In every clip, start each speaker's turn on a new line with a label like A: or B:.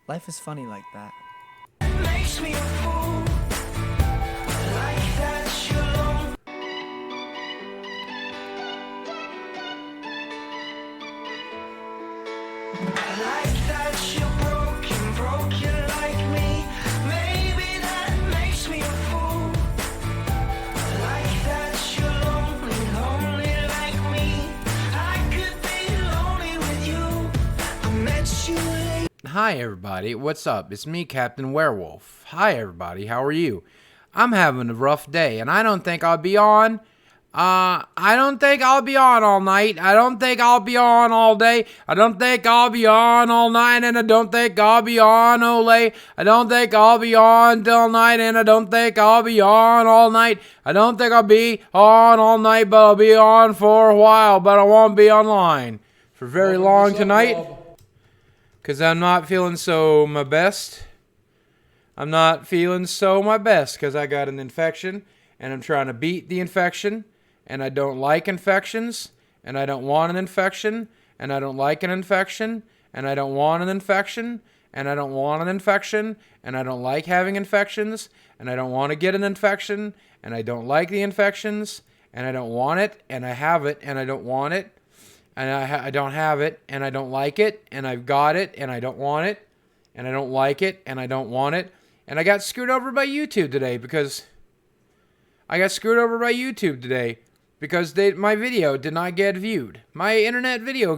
A: Life is funny like that.
B: Makes me a fool. Like that you're alone. I like that you're broken like me. Maybe that makes me a fool. Like that you're lonely like me. I could be lonely with you. I met you late.
C: Hi everybody, what's up? It's me, Captain Werewolf. Hi everybody, how are you? I'm having a rough day, and I don't think I'll be on. I don't think I'll be on all night. I don't think I'll be on all day. I don't think I'll be on all night, and I don't think I'll be on all late. I don't think I'll be on till night, and I don't think I'll be on all night. I don't think I'll be on all night, but I'll be on for a while, but I won't be online for very long tonight. Because I'm not feeling so my best. I'm not feeling so my best because I got an infection and I'm trying to beat the infection. And I don't like infections. And I don't want an infection. And I don't like an infection. And I don't want an infection. And I don't want an infection. And I don't like having infections. And I don't want to get an infection. And I don't like the infections. And I don't want it. And I have it. And I don't want it. And I don't have it, and I don't like it, and I've got it, and I don't want it, and I don't like it, and I don't want it. And I got screwed over by YouTube today because my video did not get viewed. My internet video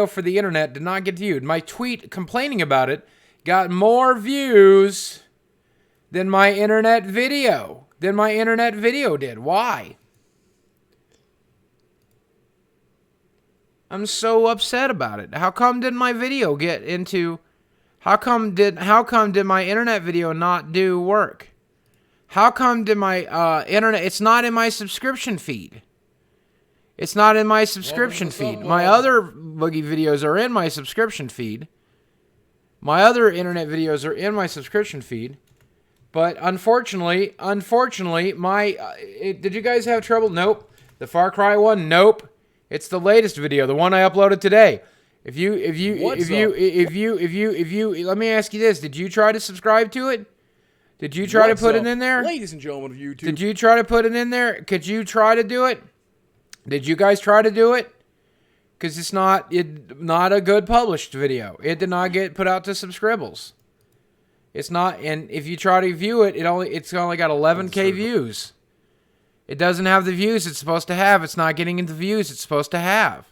C: for the internet did not get viewed. My tweet complaining about it got more views than my internet video did. Why? I'm so upset about it. How come did my video get into... How come did my internet video not do work? How come did my internet... It's not in my subscription feed. It's not in my subscription feed. My other Boogie videos are in my subscription feed. My other internet videos are in my subscription feed. But unfortunately, did you guys have trouble? Nope. The Far Cry one? Nope. It's the latest video, the one I uploaded today. Let me ask you this. Did you try to subscribe to it? Did you try to put it in there?
D: Ladies and gentlemen of YouTube.
C: Did you try to put it in there? Could you try to do it? Did you guys try to do it? Because it's not a good published video. It did not get put out to Subscribbles. It's not, and if you try to view it, it's only got 11K views. It doesn't have the views it's supposed to have. It's not getting into the views it's supposed to have.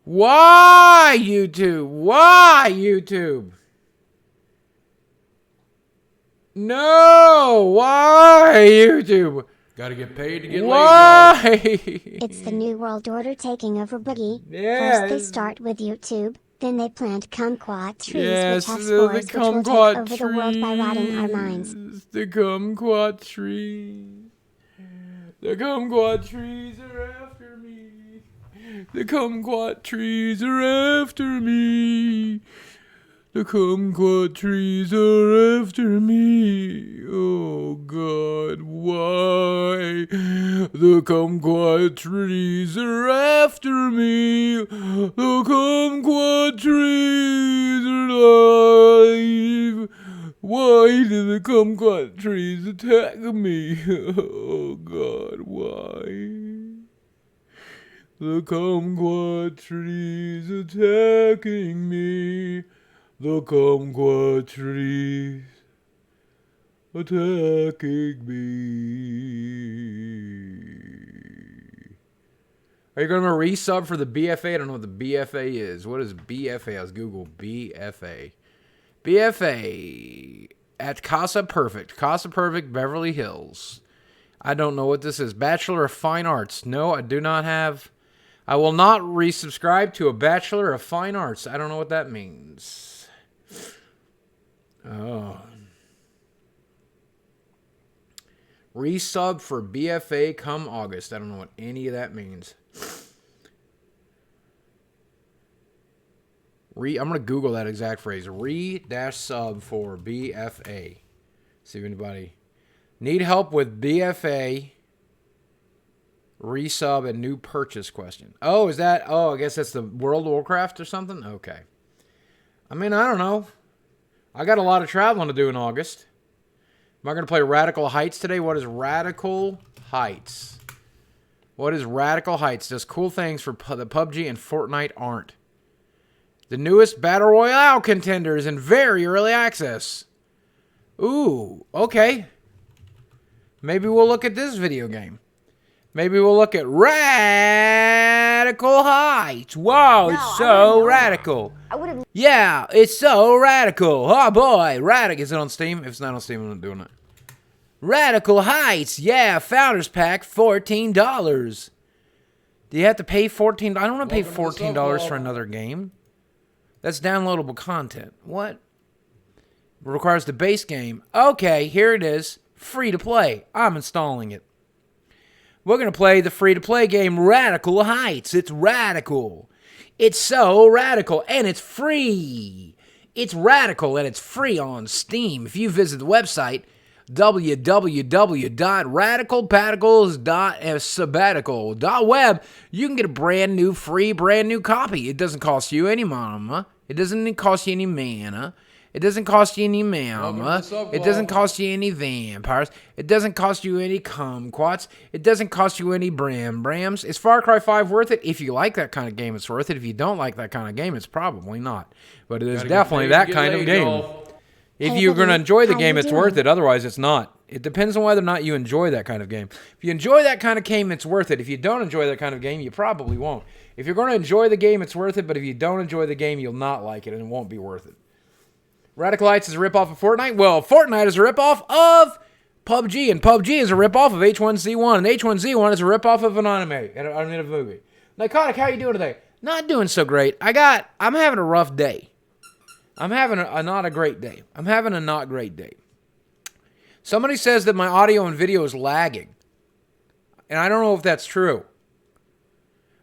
C: Why, YouTube? Why, YouTube? No! Why, YouTube?
D: Gotta get paid to get
C: Why?
E: It's the New World Order taking over Boogie.
C: Yes.
E: First they start with YouTube, then they plant kumquat trees
C: Yes,
E: which have
C: the
E: spores which will take
C: kumquat
E: over the world by rotting our minds.
C: The kumquat trees. The kumquat trees are after me. The kumquat trees are after me. The kumquat trees are after me. Oh God, why? The kumquat trees are after me. The kumquat trees are alive. Why do the kumquat trees attack me? Oh God, why? The kumquat trees attacking me. The kumquat trees attacking me. Are you going to resub for the BFA? I don't know what the BFA is. What is BFA? Let's Google BFA. BFA at Casa Perfect. Casa Perfect, Beverly Hills. I don't know what this is. Bachelor of Fine Arts. No, I do not have. I will not resubscribe to a Bachelor of Fine Arts. I don't know what that means. Oh. Resub for BFA come August. I don't know what any of that means. I'm going to Google that exact phrase. Re-sub for BFA. See if anybody... Need help with BFA. Resub and new purchase question. Oh, is that... Oh, I guess that's the World of Warcraft or something? Okay. I mean, I don't know. I got a lot of traveling to do in August. Am I going to play Radical Heights today? What is Radical Heights? What is Radical Heights? Does cool things for the PUBG and Fortnite aren't. The newest Battle Royale contenders in very early access. Ooh, okay. Maybe we'll look at this video game. Maybe we'll look at Radical Heights. Whoa, it's so radical. Yeah, it's so radical. Oh boy, radical. Is it on Steam? If it's not on Steam, I'm not doing it. Radical Heights. Yeah, Founders Pack, $14. Do you have to pay $14? I don't want to pay $14 for another game. That's downloadable content. What? It requires the base game. Okay, here it is. Free to play. I'm installing it. We're going to play the free-to-play game Radical Heights. It's radical. It's so radical, and it's free. It's radical, and it's free on Steam. If you visit the website, www.radicalpaticles.sabbatical.web, you can get a brand new copy. It doesn't cost you any mama. It doesn't cost you any mana. It doesn't cost you any mama. It doesn't cost you any vampires. It doesn't cost you any kumquats. It doesn't cost you any brams. Is Far Cry 5 worth it? If you like that kind of game, it's worth it. If you don't like that kind of game, it's probably not. But it is definitely that kind of game. If you're going to enjoy the game, it's worth it. Otherwise, it's not. It depends on whether or not you enjoy that kind of game. If you enjoy that kind of game, it's worth it. If you don't enjoy that kind of game, you probably won't. If you're going to enjoy the game, it's worth it. But if you don't enjoy the game, you'll not like it, and it won't be worth it. Radical Heights is a ripoff of Fortnite? Well, Fortnite is a ripoff of PUBG, and PUBG is a ripoff of H3H3, and H3H3 is a ripoff of an anime, and a movie. Nycotic, how are you doing today? Not doing so great. I'm having a rough day. I'm having a not a great day. I'm having a not great day. Somebody says that my audio and video is lagging, and I don't know if that's true.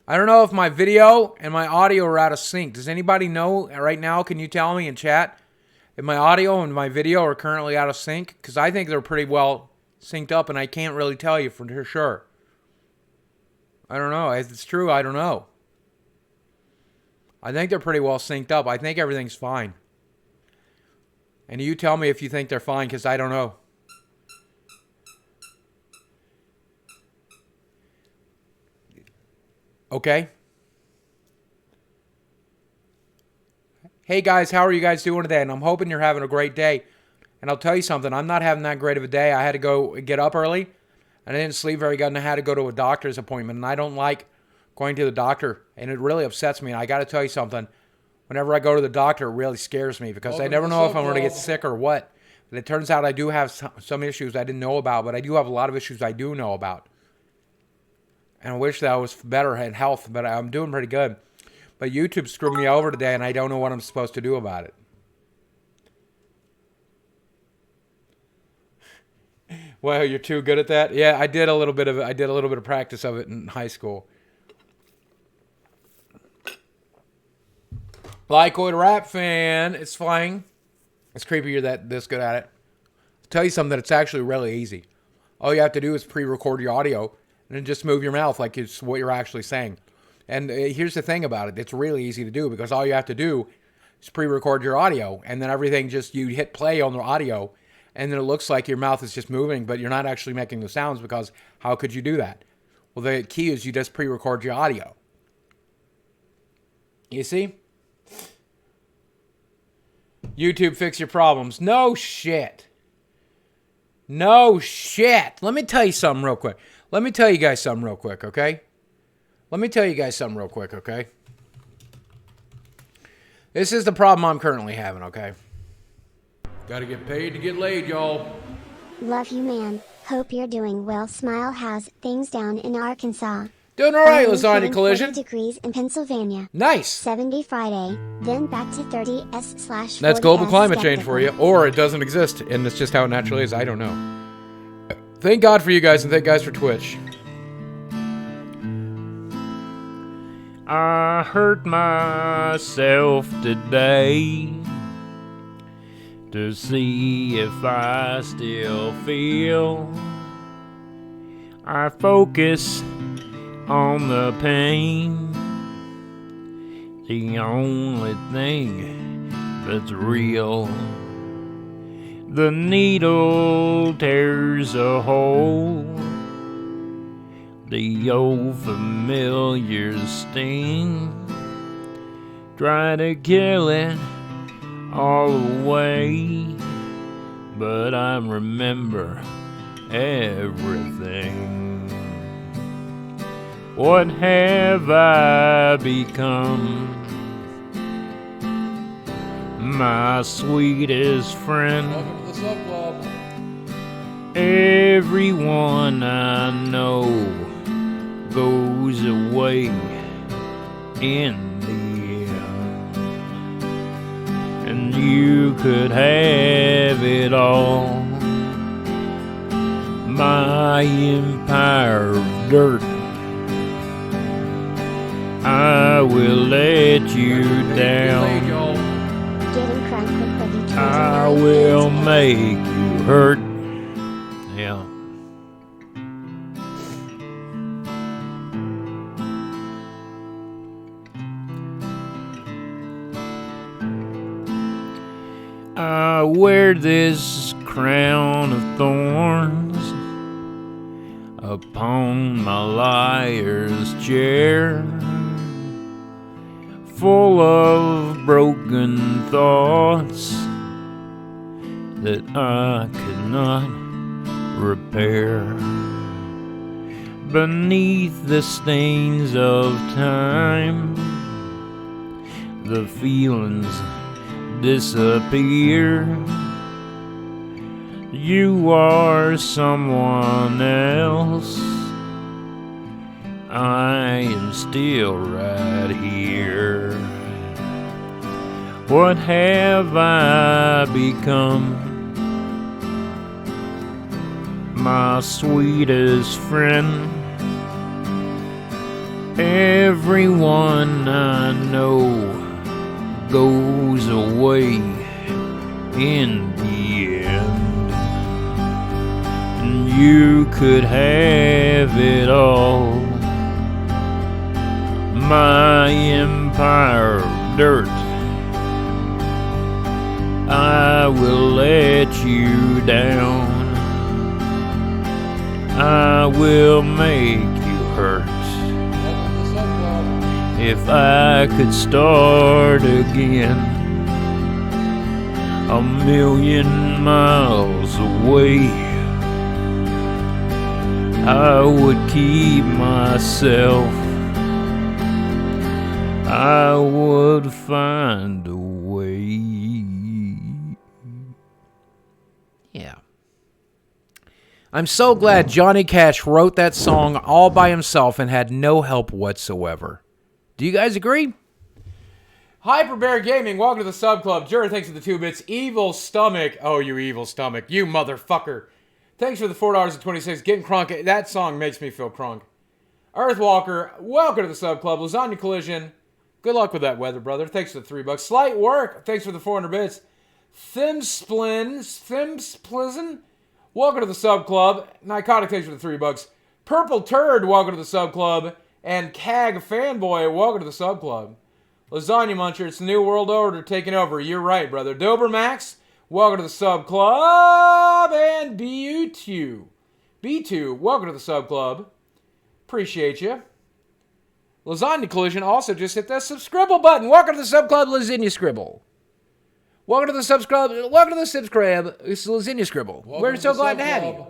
C: I don't know if my video and my audio are out of sync. Does anybody know right now? Can you tell me in chat if my audio and my video are currently out of sync? Because I think they're pretty well synced up, and I can't really tell you for sure. I don't know. If it's true, I don't know. I think they're pretty well synced up. I think everything's fine. And you tell me if you think they're fine, because I don't know. Okay. Hey guys, how are you guys doing today? And I'm hoping you're having a great day. And I'll tell you something, I'm not having that great of a day. I had to go get up early, and I didn't sleep very good, and I had to go to a doctor's appointment. And I don't like going to the doctor, and it really upsets me. And I got to tell you something, whenever I go to the doctor, it really scares me, because I never know if I'm going to get sick or what. But it turns out I do have some issues I didn't know about, but I do have a lot of issues I do know about. And I wish that I was better in health, but I'm doing pretty good. But YouTube screwed me over today, and I don't know what I'm supposed to do about it. Well, you're too good at that. Yeah, I did a little bit of practice of it in high school. Lycoid rap fan, it's flying. It's creepy you're this good at it. I'll tell you something, it's actually really easy. All you have to do is pre-record your audio and then just move your mouth like it's what you're actually saying. And here's the thing about it. It's really easy to do, because all you have to do is pre-record your audio, and then everything just, you hit play on the audio, and then it looks like your mouth is just moving, but you're not actually making the sounds, because how could you do that? Well, the key is you just pre-record your audio. You see? YouTube, fix your problems. No shit. No shit. Let me tell you something real quick. Let me tell you guys something real quick, okay? This is the problem I'm currently having, okay?
D: Gotta get paid to get laid, y'all.
E: Love you, man. Hope you're doing well. Smile. How's things down in Arkansas?
C: Doing all right,
E: Finally
C: Lasagna
E: hitting
C: Collision.
E: 40 degrees in Pennsylvania.
C: Nice.
E: 70 Friday, then back to 30s/40s.
C: That's global climate change for you. Or it doesn't exist, and it's just how it naturally is. I don't know. Thank God for you guys, and thank guys for Twitch.
A: I hurt myself today to see if I still feel. I focus on the pain, the only thing that's real. The needle tears a hole, the old familiar sting. Try to kill it all away, but I remember everything. What have I become? My sweetest friend.
D: Welcome to the Sub Club.
A: Everyone I know goes away in the end, and you could have it all. My empire of dirt, I will let you
D: Delayed,
A: down.
D: y'all.
E: Getting crunk with Boogie 29.
A: I will make you hurt. Yeah. I wear this crown of thorns upon my liar's chair, full of broken thoughts that I could not repair. Beneath the stains of time, the feelings disappear. You are someone else, I am still right here. What have I become? My sweetest friend. Everyone I know goes away in the end, and you could have it all. My empire of dirt, I will let you down. I will make you hurt.
D: Welcome to the Sub Club.
A: If I could start again, a million miles away, I would keep myself. I would find a way.
C: Yeah. I'm so glad Johnny Cash wrote that song all by himself and had no help whatsoever. Do you guys agree? Hyperbear Gaming, welcome to the Sub Club. Jura, thanks for the 2 bits. Evil Stomach. Oh, you evil stomach. You motherfucker. Thanks for the $4.26. Getting crunk. That song makes me feel crunk. Earthwalker, welcome to the Sub Club. Lasagna Collision. Good luck with that weather, brother. Thanks for the $3. Slight Work, thanks for the 400 bits. Thimsplizin, welcome to the Sub Club. Nycotic, thanks for the $3. Purple Turd, welcome to the Sub Club. And Cag Fanboy, welcome to the Sub Club. Lasagna Muncher, it's the New World Order taking over. You're right, brother. Dobermax, welcome to the Sub Club. And B2, welcome to the Sub Club. Appreciate you. Lasagna Collision also just hit that subscribe button. Welcome to the Sub Club, Lasagna Scribble. Welcome to the subscribe. Welcome to the subscribe. It's Lasagna Scribble. We're so glad to have you.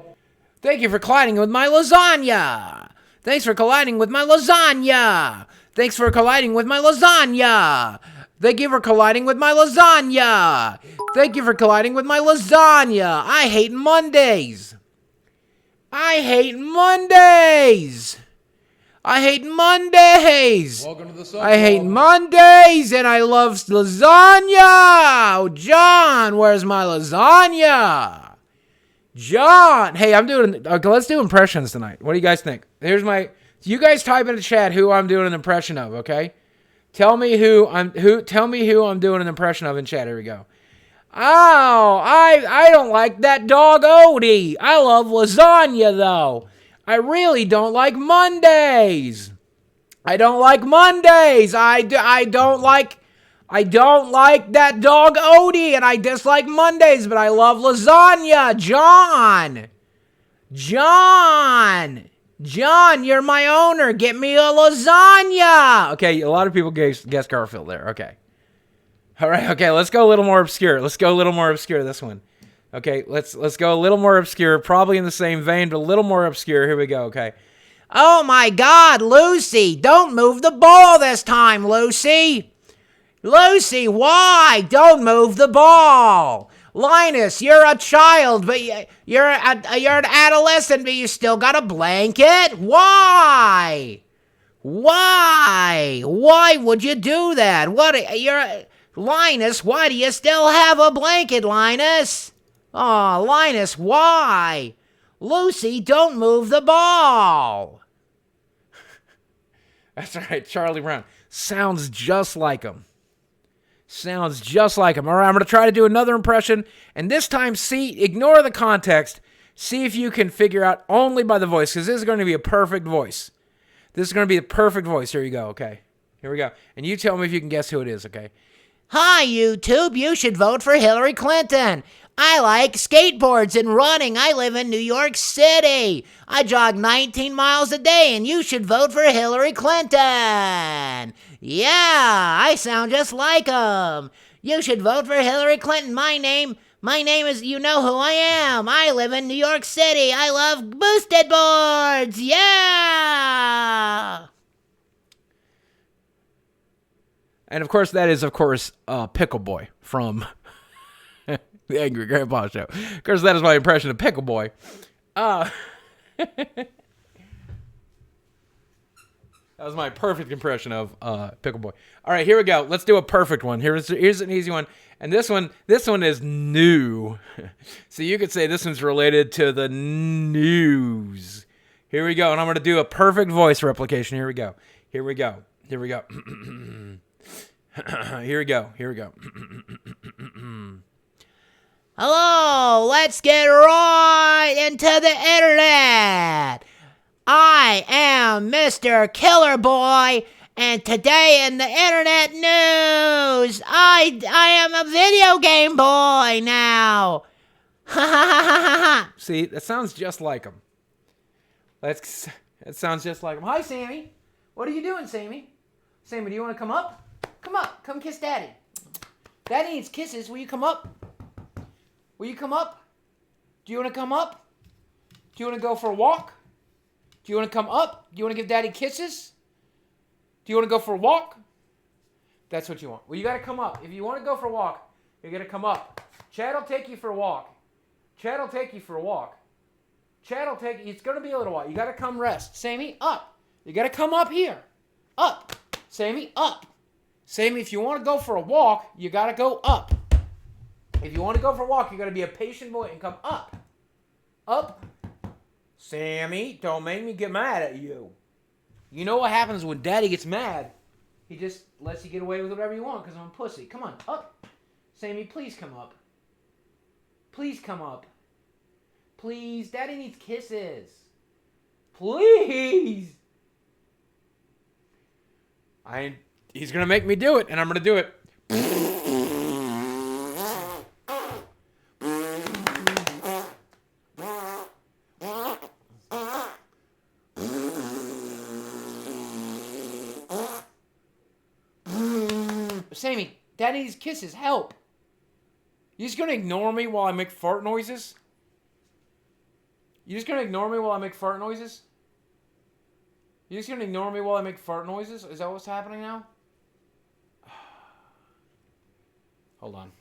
C: Thank you for colliding with my lasagna. Thanks for colliding with my lasagna. Thanks for colliding with my lasagna. Thank you for colliding with my lasagna. Thank you for colliding with my lasagna. I hate Mondays. I hate Mondays. I hate Mondays.
D: Welcome to the Sub
C: I hate
D: Club.
C: Mondays, and I love lasagna. Oh, John, where's my lasagna? John, hey, I'm doing. Okay, let's do impressions tonight. What do you guys think? Here's my. You guys type in the chat who I'm doing an impression of. Okay, tell me who I'm doing an impression of in chat. Here we go. Oh, I don't like that dog Odie. I love lasagna though. I really don't like Mondays. I don't like Mondays. I don't like I don't like that dog Odie, and I dislike Mondays, but I love lasagna. John, you're my owner. Get me a lasagna. Okay, a lot of people guess Garfield there. Okay. All right, okay, let's go a little more obscure. This one. Okay, let's go a little more obscure, probably in the same vein, but a little more obscure. Here we go, okay. Oh my God, Lucy, don't move the ball this time, Lucy. Lucy, why? Don't move the ball. Linus, you're a child, but you're an adolescent, but you still got a blanket? Why? Why would you do that? Linus, why do you still have a blanket, Linus? Oh, Linus, why? Lucy, don't move the ball. That's right, Charlie Brown. Sounds just like him. All right, I'm going to try to do another impression, and this time, ignore the context. See if you can figure out only by the voice, because this is going to be a perfect voice. Here you go, okay? Here we go. And you tell me if you can guess who it is, okay? Hi, YouTube. You should vote for Hillary Clinton. I like skateboards and running. I live in New York City. I jog 19 miles a day, and you should vote for Hillary Clinton. Yeah, I sound just like him. You should vote for Hillary Clinton. My name is, you know who I am. I live in New York City. I love boosted boards. Yeah. And of course, that is, Pickle Boy from the Angry Grandpa Show. Of course, that is my impression of Pickle Boy. That was my perfect impression of Pickle Boy. All right, here we go. Let's do a perfect one. Here's an easy one. And this one is new. So you could say this one's related to the news. Here we go. And I'm going to do a perfect voice replication. Here we go. Here we go. Hello, let's get right into the internet. I am Mr. Killer Boy, and today in the internet news, I am a video game boy now. See, that sounds just like him. That sounds just like him. Hi, Sammy. What are you doing, Sammy? Sammy, do you want to come up? Come up. Come kiss Daddy. Daddy needs kisses. Will you come up? Do you want to come up? Do you want to go for a walk? Do you want to come up? Do you want to give Daddy kisses? Do you want to go for a walk? That's what you want. Well, you got to come up. If you want to go for a walk, you got to come up. Chad will take you for a walk. It's going to be a little while. You got to come rest. Sammy, up. You got to come up here. Up. Sammy, up. Sammy, if you want to go for a walk, you got to go up. If you want to go for a walk, you got to be a patient boy and come up. Up. Sammy, don't make me get mad at you. You know what happens when Daddy gets mad? He just lets you get away with whatever you want because I'm a pussy. Come on, up. Sammy, please come up. Please come up. Please, Daddy needs kisses. Please. He's going to make me do it, and I'm going to do it. Sammy, Daddy needs kisses. Help. You just gonna ignore me while I make fart noises? Is that what's happening now? Hold on.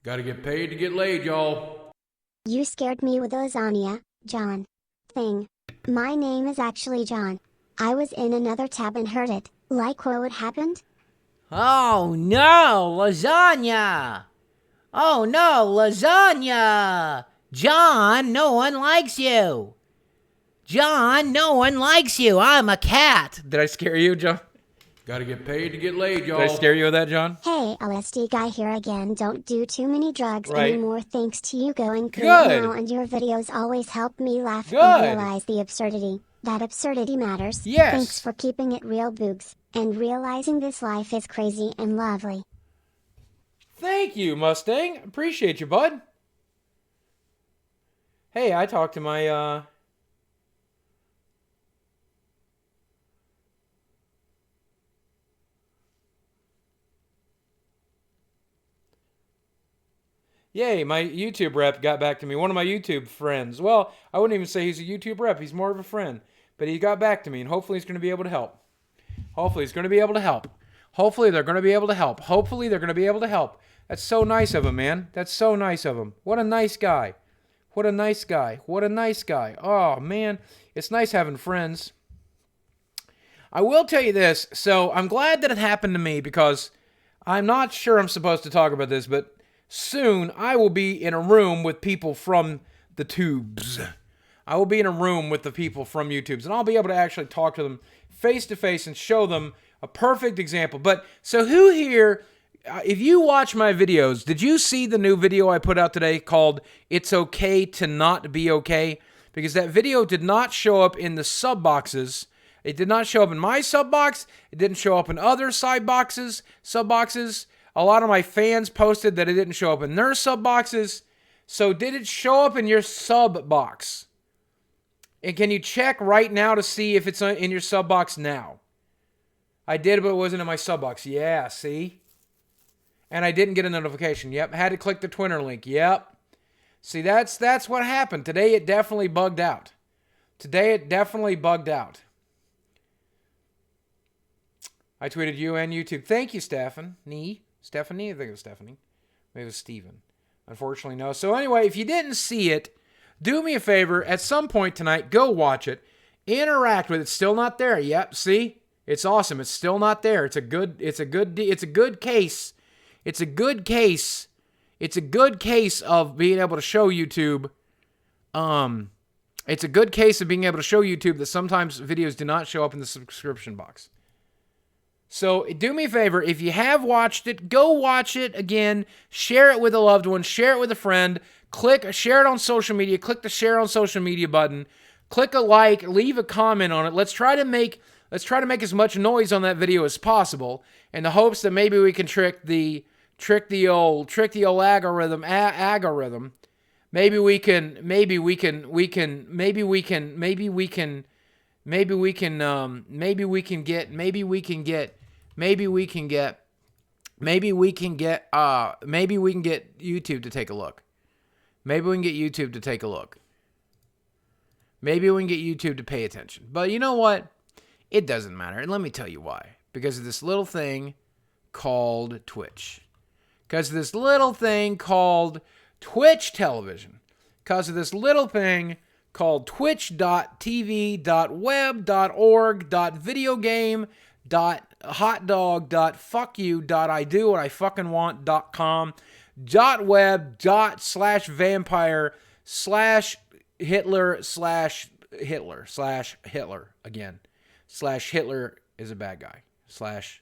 D: Gotta get paid to get laid, y'all.
E: You scared me with lasagna, John. My name is actually John. I was in another tab and heard it. Like what happened?
C: Oh no, lasagna! John, no one likes you.
A: John, no one likes you. I'm a cat.
C: Did I scare you, John?
D: Gotta get paid to get laid, y'all.
C: Did I scare you with that, John?
E: Hey, LSD guy here again. Don't do too many drugs
C: Right.
E: anymore. Thanks to you going through
C: Good.
E: it now, and your videos always help me laugh
C: Good.
E: and realize the absurdity. That absurdity matters.
C: Yes.
E: Thanks for keeping it real, Boogs, and realizing this life is crazy and lovely.
C: Thank you, Mustang. Appreciate you, bud. Hey, I talked to my, Yay, my YouTube rep got back to me. One of my YouTube friends. Well, I wouldn't even say he's a YouTube rep. He's more of a friend. But he got back to me, and hopefully he's going to be able to help. Hopefully he's going to be able to help. Hopefully they're going to be able to help. Hopefully they're going to be able to help. That's so nice of him, man. That's so nice of him. What a nice guy. What a nice guy. What a nice guy. Oh, man. It's nice having friends. I will tell you this. So I'm glad that it happened to me because I'm not sure I'm supposed to talk about this, but soon I will be in a room with people from the tubes. I will be in a room with the people from YouTubes, and I'll be able to actually talk to them face to face and show them a perfect example. But so who here, if you watch my videos, did you see the new video I put out today called It's Okay to Not Be Okay? Because that video did not show up in the sub boxes. It did not show up in my sub box. It didn't show up in other sub boxes. A lot of my fans posted that it didn't show up in their sub boxes. So did it show up in your sub box? And can you check right now to see if it's in your sub box now? I did, but it wasn't in my sub box. Yeah, see? And I didn't get a notification. Yep, had to click the Twitter link. Yep. See, that's what happened. Today it definitely bugged out. I tweeted you and YouTube. Thank you, Stephanie. Stephanie? I think it was Stephanie. Maybe it was Steven. Unfortunately, no. So anyway, if you didn't see it, do me a favor. At some point tonight, go watch it. Interact with it. It's still not there. Yep, see? It's awesome. It's still not there. It's a good case. It's a good case of being able to show YouTube. It's a good case of being able to show YouTube that sometimes videos do not show up in the subscription box. So do me a favor, if you have watched it, go watch it again, share it with a loved one, share it with a friend, share it on social media, click the share on social media button, click a like, leave a comment on it. Let's try to make as much noise on that video as possible in the hopes that maybe we can trick the old algorithm. Maybe we can get YouTube to take a look. Maybe we can get YouTube to take a look. Maybe we can get YouTube to pay attention. But you know what? It doesn't matter. And let me tell you why. Because of this little thing called Twitch. Because of this little thing called Twitch television. Because of this little thing called twitch.tv.web.org.videogame.hotdog.fuckyou.I-do-what-I-fucking-want.com .web/vampire/Hitler/Hitler again. /Hitler is a bad guy. /?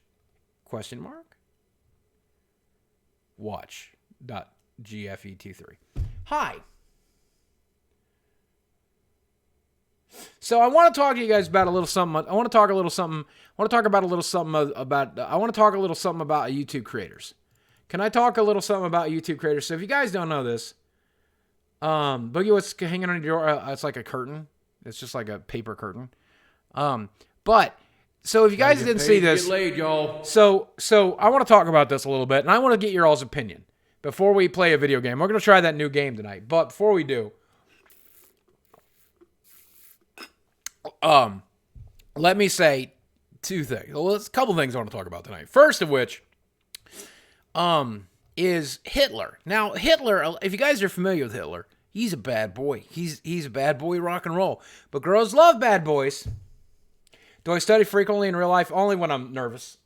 C: Watch.gfe23. Hi. So I want to talk to you guys about a little something. I want to talk a little something about YouTube creators. Can I talk a little something about YouTube creators? So if you guys don't know this, Boogie, what's hanging on your door? It's like a curtain. It's just like a paper curtain. But so if you guys didn't see this,
D: get laid, y'all.
C: So I want to talk about this a little bit, and I want to get your all's opinion before we play a video game. We're going to try that new game tonight, but before we do, let me say two things. Well, there's a couple things I want to talk about tonight. First of which, is Hitler. Now, Hitler, if you guys are familiar with Hitler, he's a bad boy. He's a bad boy rock and roll. But girls love bad boys. Do I study frequently in real life? Only when I'm nervous.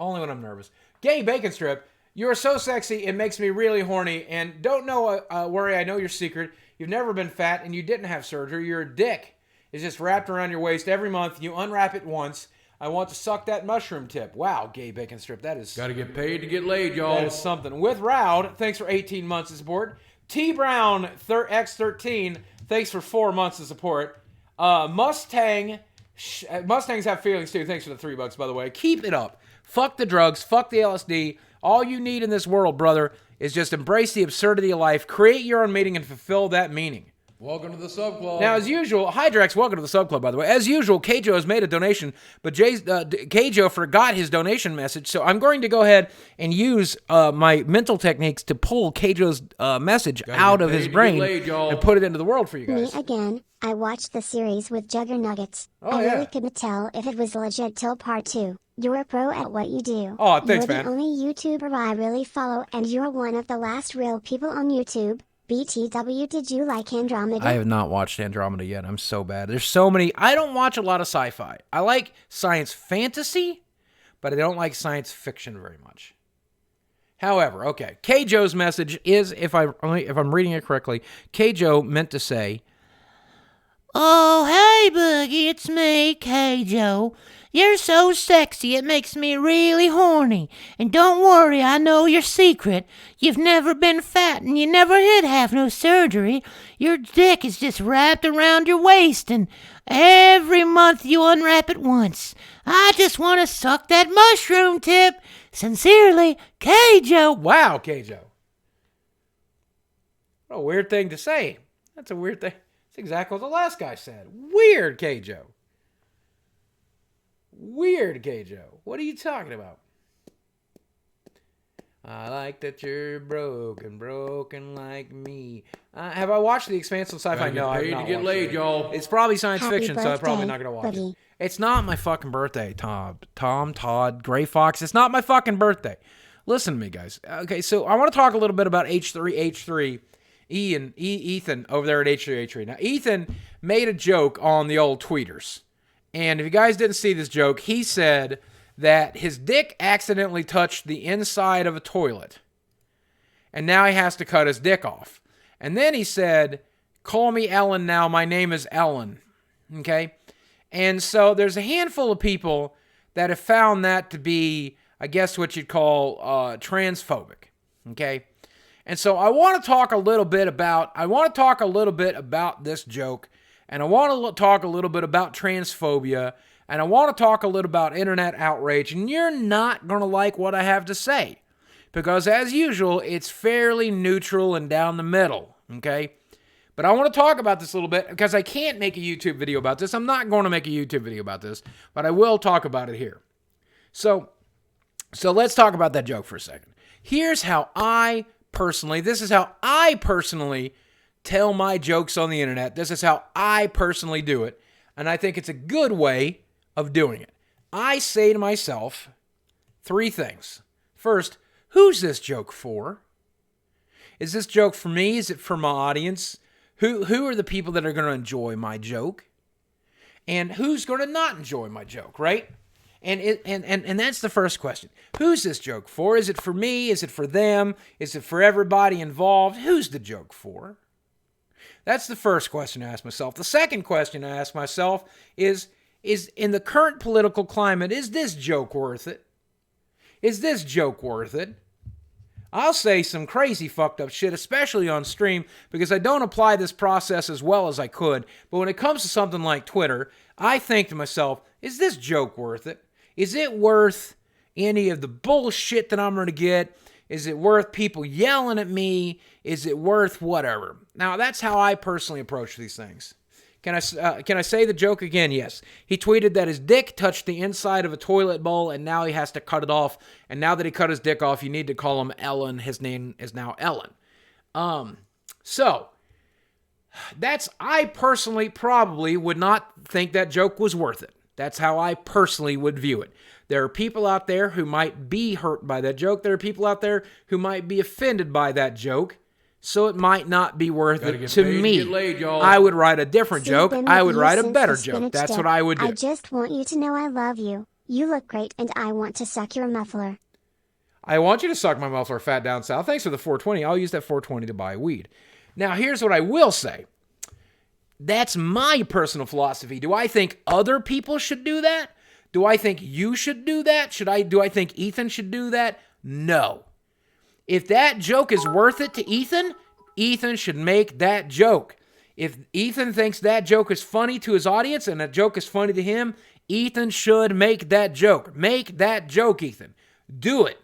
C: Gay bacon strip. You are so sexy, it makes me really horny. And don't worry, I know your secret. You've never been fat and you didn't have surgery. You're a dick. is just wrapped around your waist every month. You unwrap it once. I want to suck that mushroom tip. Wow, gay bacon strip. That is...
D: Gotta get paid to get laid, y'all.
C: That is something. With Rowd, thanks for 18 months of support. T Brown X13, thanks for 4 months of support. Mustangs have feelings too. Thanks for the $3, by the way. Keep it up. Fuck the drugs. Fuck the LSD. All you need in this world, brother, is just embrace the absurdity of life, create your own meaning, and fulfill that meaning.
D: Welcome to the sub club.
C: Now, as usual, Hydrex, welcome to the sub club, by the way. As usual, Kjo has made a donation, but Kjo forgot his donation message, so I'm going to go ahead and use my mental techniques to pull Kjo's message out of his brain and put it into the world for you guys.
E: Me again. I watched the series with Juggernuggets.
C: Oh,
E: I
C: yeah.
E: really couldn't tell if it was legit till part 2. You're a pro at what you do.
C: Oh, thanks,
E: you're
C: man.
E: the only YouTuber I really follow, and you're one of the last real people on YouTube. BTW, did you like Andromeda?
C: I have not watched Andromeda yet. I'm so bad. There's so many. I don't watch a lot of sci-fi. I like science fantasy, but I don't like science fiction very much. However, okay, Kjo's message is, if I'm reading it correctly, Kjo meant to say, "Oh, hey, Boogie, it's me, Kjo. You're so sexy, it makes me really horny. And don't worry, I know your secret. You've never been fat and you never did have no surgery. Your dick is just wrapped around your waist and every month you unwrap it once. I just want to suck that mushroom tip. Sincerely, Kjo." Wow, Kjo. What a weird thing to say. That's a weird thing. That's exactly what the last guy said. Weird, Kjo. Weird, Kjo. What are you talking about? I like that you're broken like me. Have I watched The Expanse on Sci-Fi? No, I've
D: paid
C: not
D: to get
C: watched
D: laid,
C: it.
D: y'all.
C: It's probably science
E: Happy
C: fiction, so I'm probably not
E: birthday,
C: going to watch
E: Boogie.
C: it. It's not my fucking birthday, Todd, Gray Fox. It's not my fucking birthday. Listen to me, guys. Okay, so I want to talk a little bit about H3H3. Ethan over there at H3H3. Now, Ethan made a joke on the old tweeters. And if you guys didn't see this joke, he said that his dick accidentally touched the inside of a toilet. And now he has to cut his dick off. And then he said, "Call me Ellen now, my name is Ellen." Okay? And so there's a handful of people that have found that to be, I guess, what you'd call transphobic. Okay? And so I want to talk a little bit about this joke, and I want to talk a little bit about transphobia, and I want to talk a little about internet outrage, and you're not going to like what I have to say, because as usual, it's fairly neutral and down the middle, okay? But I want to talk about this a little bit, because I can't make a YouTube video about this. I'm not going to make a YouTube video about this, but I will talk about it here. So let's talk about that joke for a second. Here's how this is how I personally tell my jokes on the internet. This is how I personally do it. And I think it's a good way of doing it. I say to myself 3 things. First, who's this joke for? Is this joke for me? Is it for my audience? Who are the people that are going to enjoy my joke? And who's going to not enjoy my joke, right? And that's the first question. Who's this joke for? Is it for me? Is it for them? Is it for everybody involved? Who's the joke for? That's the first question I ask myself. The second question I ask myself is in the current political climate, is this joke worth it? Is this joke worth it? I'll say some crazy fucked up shit, especially on stream, because I don't apply this process as well as I could. But when it comes to something like Twitter, I think to myself, is this joke worth it? Is it worth any of the bullshit that I'm going to get? Is it worth people yelling at me? Is it worth whatever? Now, that's how I personally approach these things. Can I say the joke again? Yes. He tweeted that his dick touched the inside of a toilet bowl, and now he has to cut it off. And now that he cut his dick off, you need to call him Ellen. His name is now Ellen. So, I personally probably would not think that joke was worth it. That's how I personally would view it. There are people out there who might be hurt by that joke. There are people out there who might be offended by that joke. So it might not be worth it to me. I would write a different joke. I would write a better joke. That's what I would do.
E: I just want you to know I love you. You look great and I want to suck your muffler.
C: I want you to suck my muffler, fat down south. Thanks for the 420. I'll use that 420 to buy weed. Now, here's what I will say. That's my personal philosophy. Do I think other people should do that? Do I think you should do that? Do I think Ethan should do that? No. If that joke is worth it to Ethan, Ethan should make that joke. If Ethan thinks that joke is funny to his audience and that joke is funny to him, Ethan should make that joke. Make that joke, Ethan. Do it.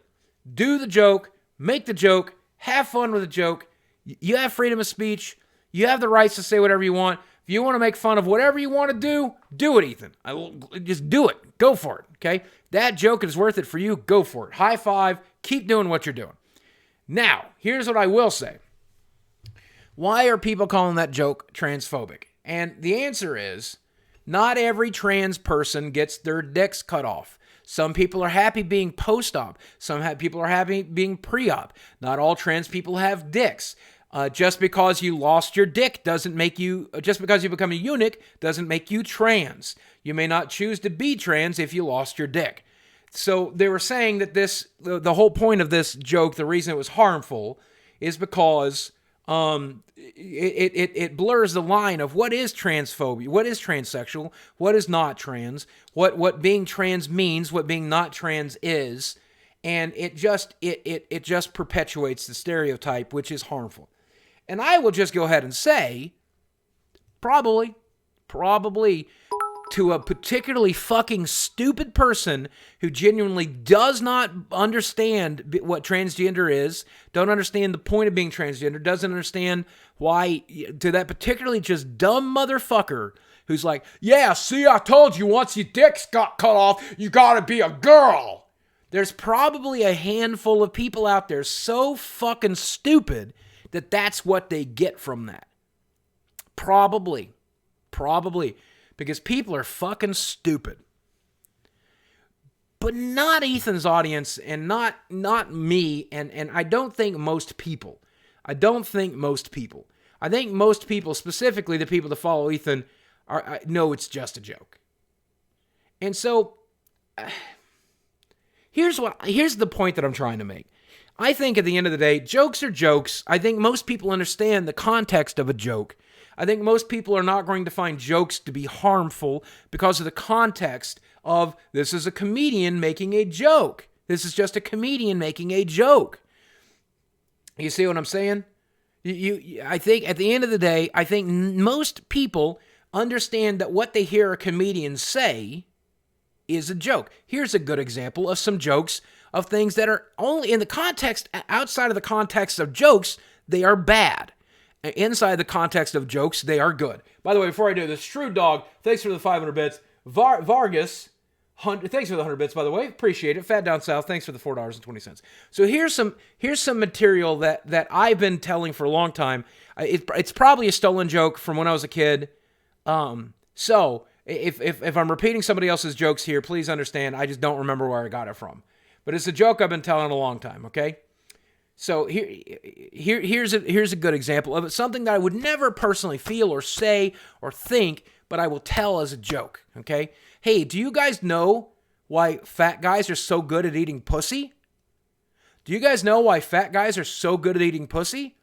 C: Do the joke. Make the joke. Have fun with the joke. You have freedom of speech. You have the rights to say whatever you want. If you want to make fun of whatever you want to do it, Ethan. Just do it. Go for it, okay? That joke is worth it for you. Go for it. High five. Keep doing what you're doing. Now, here's what I will say. Why are people calling that joke transphobic? And the answer is, not every trans person gets their dicks cut off. Some people are happy being post-op. Some people are happy being pre-op. Not all trans people have dicks. Just because you lost your dick doesn't make you, just because you become a eunuch doesn't make you trans. You may not choose to be trans if you lost your dick. So they were saying that the whole point of this joke, the reason it was harmful, is because it blurs the line of what is transphobia, what is transsexual, what is not trans, what being trans means, what being not trans is, and it just perpetuates the stereotype, which is harmful. And I will just go ahead and say, probably to a particularly fucking stupid person who genuinely does not understand what transgender is, don't understand the point of being transgender, doesn't understand why, to that particularly just dumb motherfucker who's like, yeah, see, I told you once your dick's got cut off, you gotta be a girl. There's probably a handful of people out there so fucking stupid that that's what they get from that. Probably. Because people are fucking stupid. But not Ethan's audience and not me, and I don't think most people. I think most people, specifically the people that follow Ethan, know it's just a joke. And so, here's the point that I'm trying to make. I think at the end of the day, jokes are jokes. I think most people understand the context of a joke. I think most people are not going to find jokes to be harmful because of the context of this is a comedian making a joke. This is just a comedian making a joke. You see what I'm saying? I think at the end of the day, I think most people understand that what they hear a comedian say is a joke. Here's a good example of some jokes of things that are only in the context, outside of the context of jokes, they are bad. Inside the context of jokes, they are good. By the way, before I do this, Shrewd Dog, thanks for the 500 bits. Vargas, thanks for the 100 bits, by the way. Appreciate it. Fat Down South, thanks for the $4.20. So here's some material that I've been telling for a long time. It's probably a stolen joke from when I was a kid. So if I'm repeating somebody else's jokes here, please understand, I just don't remember where I got it from. But it's a joke I've been telling a long time, okay? So here's a good example of it. Something that I would never personally feel or say or think, but I will tell as a joke, okay? Hey, do you guys know why fat guys are so good at eating pussy? Do you guys know why fat guys are so good at eating pussy?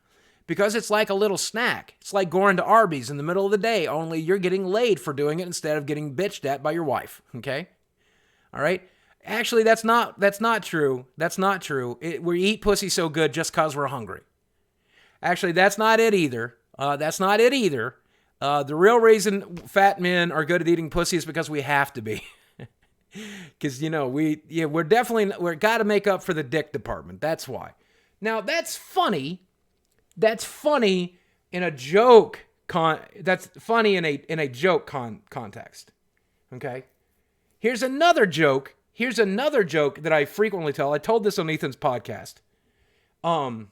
C: Because it's like a little snack. It's like going to Arby's in the middle of the day, only you're getting laid for doing it instead of getting bitched at by your wife, okay? All right? Actually, that's not true. That's not true. We eat pussy so good just because we're hungry. Actually, that's not it either. The real reason fat men are good at eating pussy is because we have to be. Because, we're got to make up for the dick department. That's why. Now, that's funny. That's funny in a joke. That's funny in a joke context. Okay? Here's another joke that I frequently tell. I told this on Ethan's podcast. And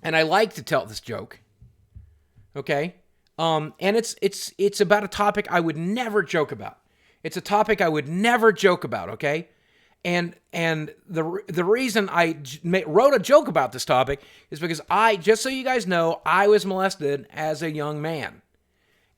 C: I like to tell this joke. Okay? And it's about a topic I would never joke about. It's a topic I would never joke about, okay? And the reason I wrote a joke about this topic is because just so you guys know, I was molested as a young man.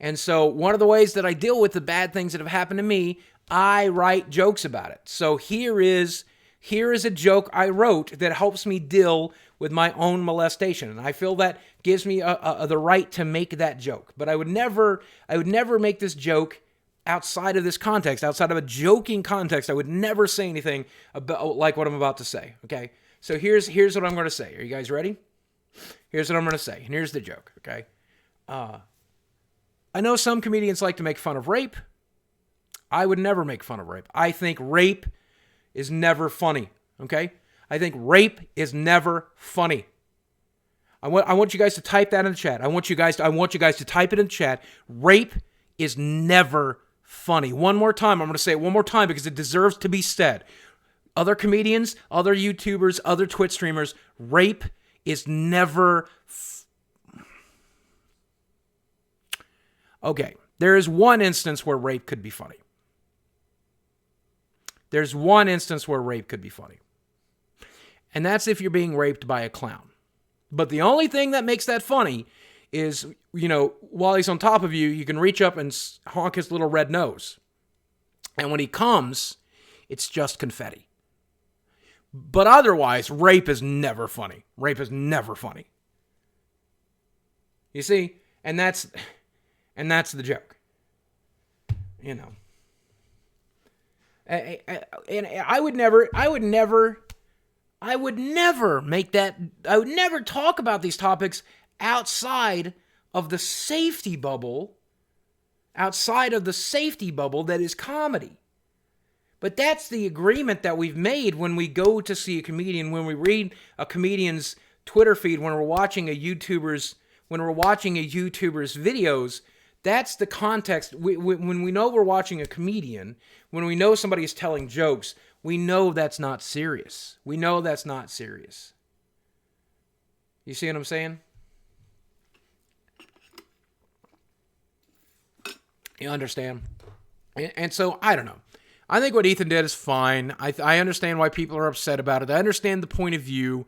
C: And so one of the ways that I deal with the bad things that have happened to me, I write jokes about it. So here is here is a joke I wrote that helps me deal with my own molestation. And I feel that gives me the right to make that joke. But I would never make this joke outside of this context, outside of a joking context. I would never say anything about like what I'm about to say. Okay. So here's what I'm going to say. Are you guys ready? Here's what I'm going to say. And here's the joke. Okay. I know some comedians like to make fun of rape. I would never make fun of rape. I think rape is never funny. Okay. I think rape is never funny. I want you guys to type that in the chat. I want you guys to type it in the chat. Rape is never funny. One more time. I'm going to say it one more time because it deserves to be said. Other comedians, other YouTubers, other Twitch streamers, rape is never Okay, there is one instance where rape could be funny. There's one instance where rape could be funny. And that's if you're being raped by a clown. But the only thing that makes that funny is, while he's on top of you, you can reach up and honk his little red nose. And when he comes, it's just confetti. But otherwise, rape is never funny. Rape is never funny. You see? And that's the joke. And I would never talk about these topics outside of the safety bubble that is comedy. But that's the agreement that we've made when we go to see a comedian, when we read a comedian's Twitter feed, when we're watching a YouTuber's videos. That's the context. When we know we're watching a comedian, when we know somebody is telling jokes, we know that's not serious. We know that's not serious. You see what I'm saying? You understand? And so, I don't know. I think what Ethan did is fine. I understand why people are upset about it. I understand the point of view.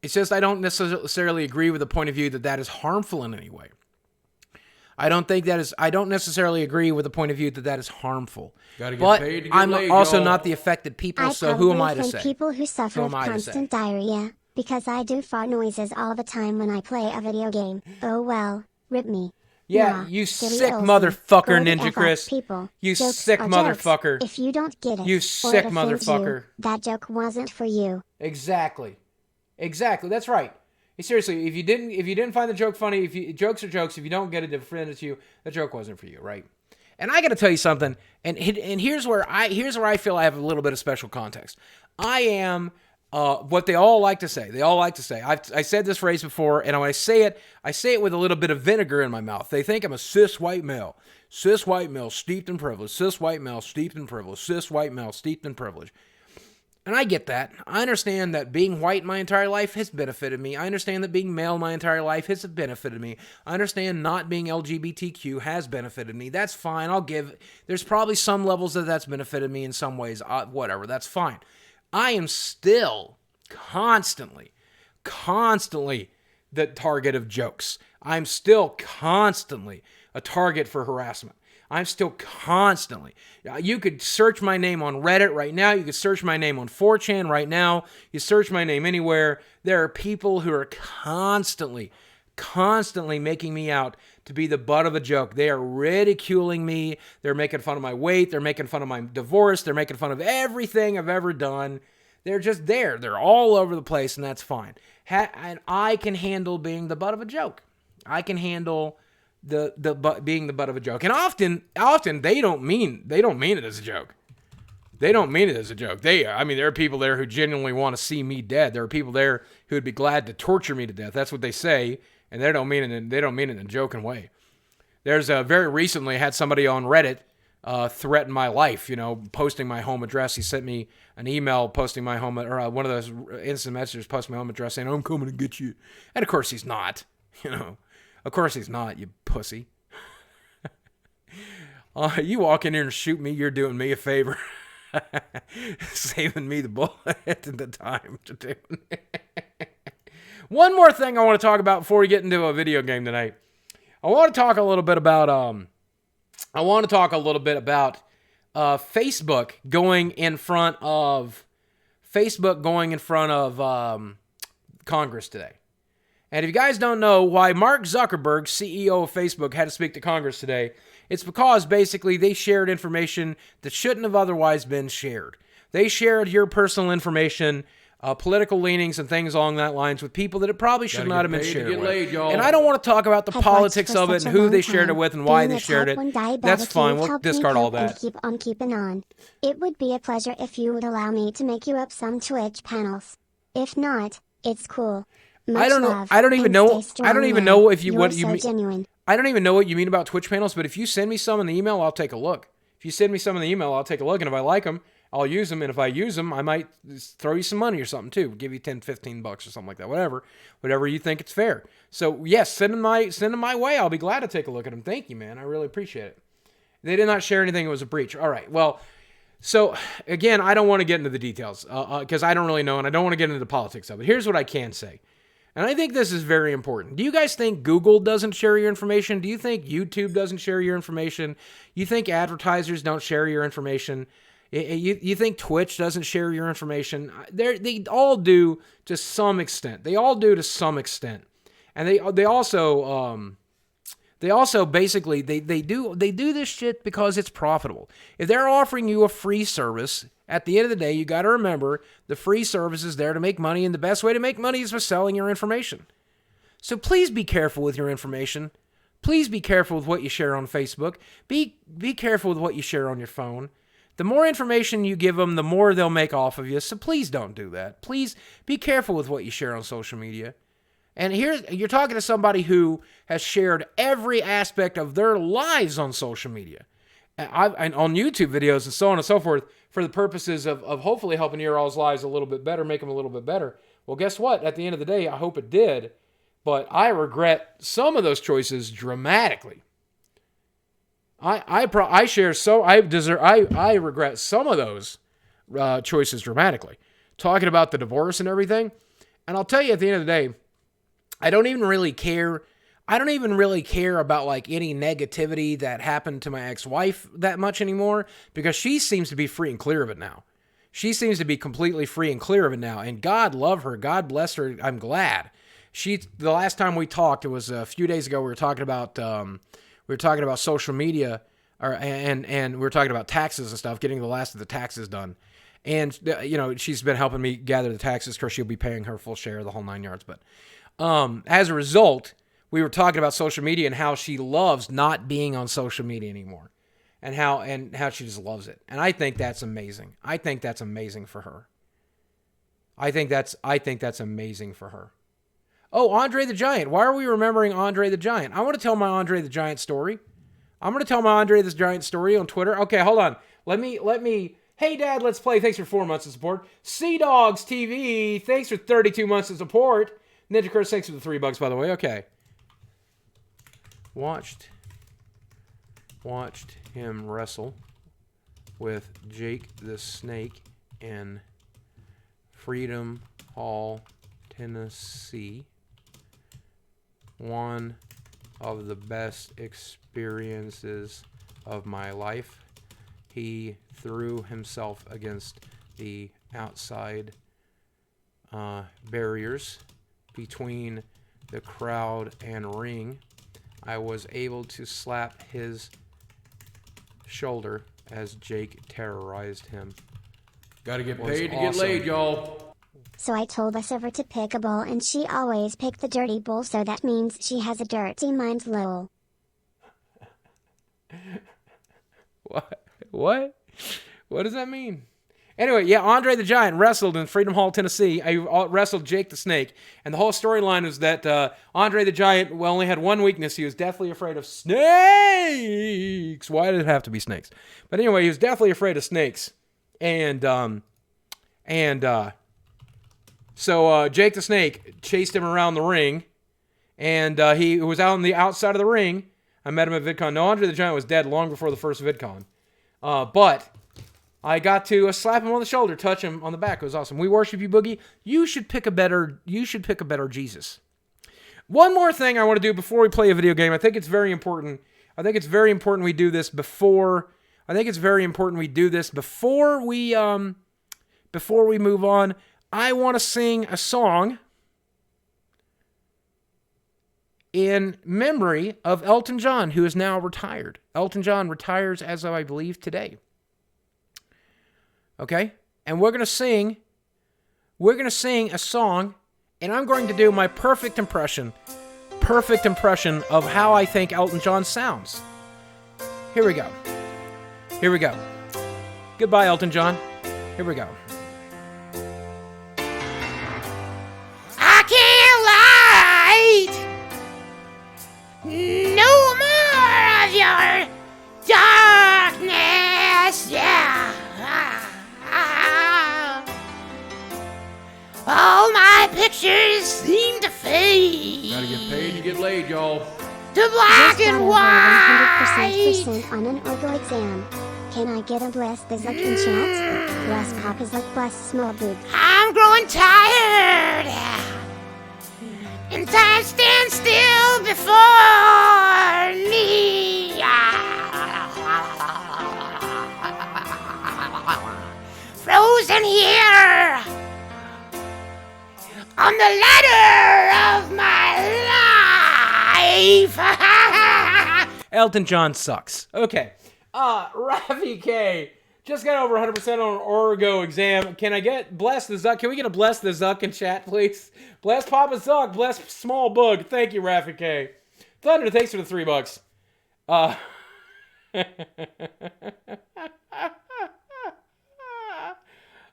C: It's just I don't necessarily agree with the point of view that is harmful in any way. I don't necessarily agree with the point of view that is harmful.
D: Gotta get
C: but
D: paid to get
C: I'm
D: laid,
C: also
D: y'all.
C: not the affected people,
E: I
C: so who am I to
E: probably
C: say?
E: think people who suffer
C: Who
E: of
C: am I to
E: constant
C: say?
E: diarrhea, because I do fart noises all the time when I play a video game. Oh well, rip me.
C: Yeah,
E: Nah,
C: you
E: silly
C: sick
E: Olsen.
C: motherfucker,
E: Grow the
C: Ninja
E: F up,
C: Chris.
E: people.
C: You
E: Jokes
C: sick
E: are
C: motherfucker.
E: Jokes. If you don't get it,
C: You
E: or
C: sick
E: it offends
C: motherfucker.
E: you, that joke wasn't for you.
C: Exactly. That's right. Seriously, if you didn't find the joke funny, jokes are jokes. If you don't get it, offended you, the joke wasn't for you, right? And I got to tell you something. And here's where I feel I have a little bit of special context. I am what they all like to say. They all like to say. I said this phrase before, and when I say it with a little bit of vinegar in my mouth. They think I'm a cis white male steeped in privilege. Cis white male steeped in privilege. Cis white male steeped in privilege. And I get that. I understand that being white my entire life has benefited me. I understand that being male my entire life has benefited me. I understand not being LGBTQ has benefited me. That's fine. There's probably some levels that's benefited me in some ways. Whatever. That's fine. I am still constantly the target of jokes. I'm still constantly a target for harassment. I'm still constantly. You could search my name on Reddit right now. You could search my name on 4chan right now. You search my name anywhere. There are people who are constantly making me out to be the butt of a joke. They are ridiculing me. They're making fun of my weight. They're making fun of my divorce. They're making fun of everything I've ever done. They're just there. They're all over the place, and that's fine. And I can handle being the butt of a joke. I can handle being the butt of a joke. And often they don't mean it as a joke. They don't mean it as a joke. There are people there who genuinely want to see me dead. There are people there who would be glad to torture me to death. That's what they say, and they don't mean it in a joking way. There's very recently I had somebody on Reddit threaten my life, posting my home address. He sent me an email posting my home, or one of those instant messages posting my home address saying, "I'm coming to get you." And of course he's not, Of course he's not, you pussy. You walk in here and shoot me, you're doing me a favor. Saving me the bullet and the time to do it. One more thing I want to talk about before we get into a video game tonight. I want to talk a little bit about Facebook going in front of Facebook going in front of Congress today. And if you guys don't know why Mark Zuckerberg, CEO of Facebook, had to speak to Congress today, it's because basically they shared information that shouldn't have otherwise been shared. They shared your personal information, political leanings and things along that lines with people that it probably should not have been shared with. And I don't want to talk about the politics of it and who they shared it with and why they shared it. That's fine. We'll discard all that.
E: Keep on keeping on. It would be a pleasure if you would allow me to make you up some Twitch panels. If not, it's cool.
C: I don't know. I don't even know. I don't even know if you what you mean. I don't even know what you mean about Twitch panels. But if you send me some in the email, I'll take a look. If you send me some in the email, I'll take a look. And if I like them, I'll use them. And if I use them, I might throw you some money or something too. Give you $10, $15 or something like that. Whatever you think it's fair. So yes, send them my way. I'll be glad to take a look at them. Thank you, man. I really appreciate it. They did not share anything. It was a breach. All right. Well. So, again, I don't want to get into the details because I don't really know, and I don't want to get into the politics of it. Here's what I can say, and I think this is very important. Do you guys think Google doesn't share your information? Do you think YouTube doesn't share your information? You think advertisers don't share your information? You think Twitch doesn't share your information? They all do to some extent. They all do to some extent. And they also basically they do this shit because it's profitable. If they're offering you a free service, at the end of the day, you got to remember the free service is there to make money, and the best way to make money is by selling your information. So please be careful with your information. Please be careful with what you share on Facebook. Be careful with what you share on your phone. The more information you give them, the more they'll make off of you. So please don't do that. Please be careful with what you share on social media. And here, you're talking to somebody who has shared every aspect of their lives on social media. And on YouTube videos and so on and so forth for the purposes of hopefully helping your all's lives a little bit better, make them a little bit better. Well, guess what? At the end of the day, I hope it did. But I regret some of those choices dramatically. I regret some of those choices dramatically. Talking about the divorce and everything. And I'll tell you at the end of the day, I don't even really care. I don't even really care about like any negativity that happened to my ex-wife that much anymore because she seems to be free and clear of it now. She seems to be completely free and clear of it now. And God love her. God bless her. I'm glad. The last time we talked, it was a few days ago. We were talking about social media, and we were talking about taxes and stuff, getting the last of the taxes done. And she's been helping me gather the taxes. Of course, she'll be paying her full share of the whole 9 yards. But as a result, we were talking about social media and how she loves not being on social media anymore, and how she just loves it. And I think that's amazing. I think that's amazing for her. I think that's amazing for her. Oh, Andre the Giant. Why are we remembering Andre the Giant? I want to tell my Andre the Giant story. I'm going to tell my Andre the Giant story on Twitter. Okay, hold on. Let me. Hey, Dad, let's play. Thanks for 4 months of support. Sea Dogs TV. Thanks for 32 months of support. Ninja Curse, thanks for the $3, by the way. Okay. Watched him wrestle with Jake the Snake in Freedom Hall, Tennessee. One of the best experiences of my life. He threw himself against the outside barriers between the crowd and ring. I was able to slap his shoulder as Jake terrorized him.
D: Gotta get paid to get laid, y'all.
E: So I told the server to pick a bowl and she always picked the dirty bowl, so that means she has a dirty mind, lol.
C: What? What does that mean? Anyway, yeah, Andre the Giant wrestled in Freedom Hall, Tennessee. I wrestled Jake the Snake. And the whole storyline was that Andre the Giant only had one weakness. He was deathly afraid of snakes. Why did it have to be snakes? But anyway, he was deathly afraid of snakes. So Jake the Snake chased him around the ring. And he was out on the outside of the ring. I met him at VidCon. No, Andre the Giant was dead long before the first VidCon. But I got to slap him on the shoulder, touch him on the back. It was awesome. We worship you, Boogie. You should pick a better Jesus. One more thing I want to do before we play a video game. I think it's very important. We do this before we before we move on, I want to sing a song in memory of Elton John, who is now retired. Elton John retires as of, I believe, today. Okay? And we're going to sing a song, and I'm going to do my perfect impression of how I think Elton John sounds. Here we go. Goodbye, Elton John. Here we go. I can't light no more of your darkness, yeah. All my pictures seem to fade.
D: Gotta get paid to get laid, y'all.
C: To black
E: Just
C: and
E: got a
C: white.
E: 100% on an orgo exam. Can I get a bless the Zuck in chat? Bless Papa's like bless small boob.
C: I'm growing tired. And time stands still before me. Frozen here on the ladder of my life. Elton John sucks. Okay. Rafi K just got over 100% on an Orgo exam. Can I get bless the Zuck? Can we get a bless the Zuck in chat, please? Bless Papa Zuck. Bless Small Bug. Thank you, Rafi K. Thunder, thanks for the $3.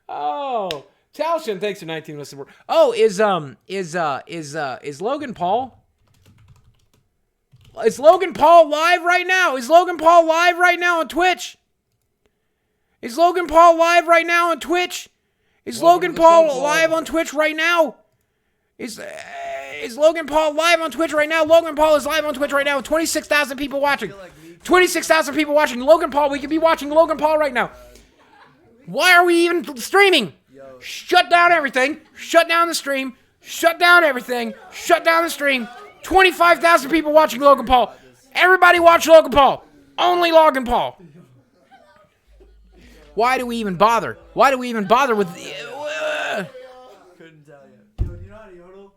C: Oh, Talshin, thanks for 19 with support. Oh, is Logan Paul? Is Logan Paul live right now? Is Logan Paul live right now on Twitch? Is Logan Paul live right now on Twitch? Is Logan Paul live on Twitch right now? Is Logan Paul live on Twitch right now? Logan Paul is live on Twitch right now. 26,000 people watching. 26,000 people watching. Logan Paul, we could be watching Logan Paul right now. Why are we even streaming? Shut down everything. Shut down the stream. Shut down everything. Shut down the stream. 25,000 people watching Logan Paul. Everybody watch Logan Paul. Only Logan Paul. Why do we even bother? Why do we even bother with...
F: Couldn't tell you. Yo, do you know how to yodel?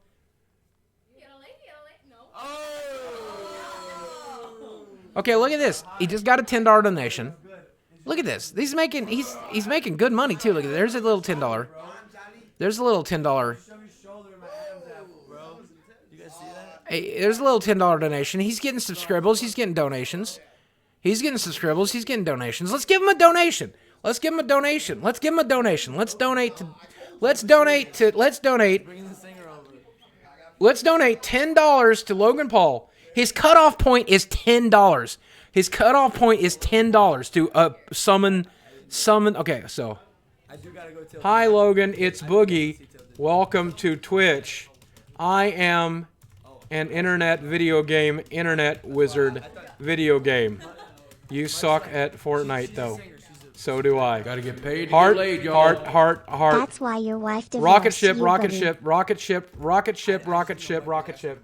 C: Okay, look at this. He just got a $10 donation. Look at this. He's making good money too. Look at there's a little $10. There's a little $10.
F: Show me shoulder in my Adam's apple, bro. You guys see that?
C: Hey, there's a little $10 donation. He's getting subscribbles. He's getting donations. He's getting subscribbles. He's getting donations. Let's give him a donation. Let's give him a donation. Let's give him a donation. Let's donate $10 to Logan Paul. His cutoff point is $10. His cutoff point is $10 to summon. Okay, so. Hi, Logan. It's Boogie. Welcome to Twitch. I am an internet wizard video game. You suck at Fortnite, though. So do I.
D: Gotta get paid to
C: Heart,
D: get laid, y'all.
C: heart.
E: That's why your wife divorced
C: Rocket ship,
E: you,
C: rocket
E: buddy.
C: ship, rocket ship, rocket ship, rocket ship, rocket ship.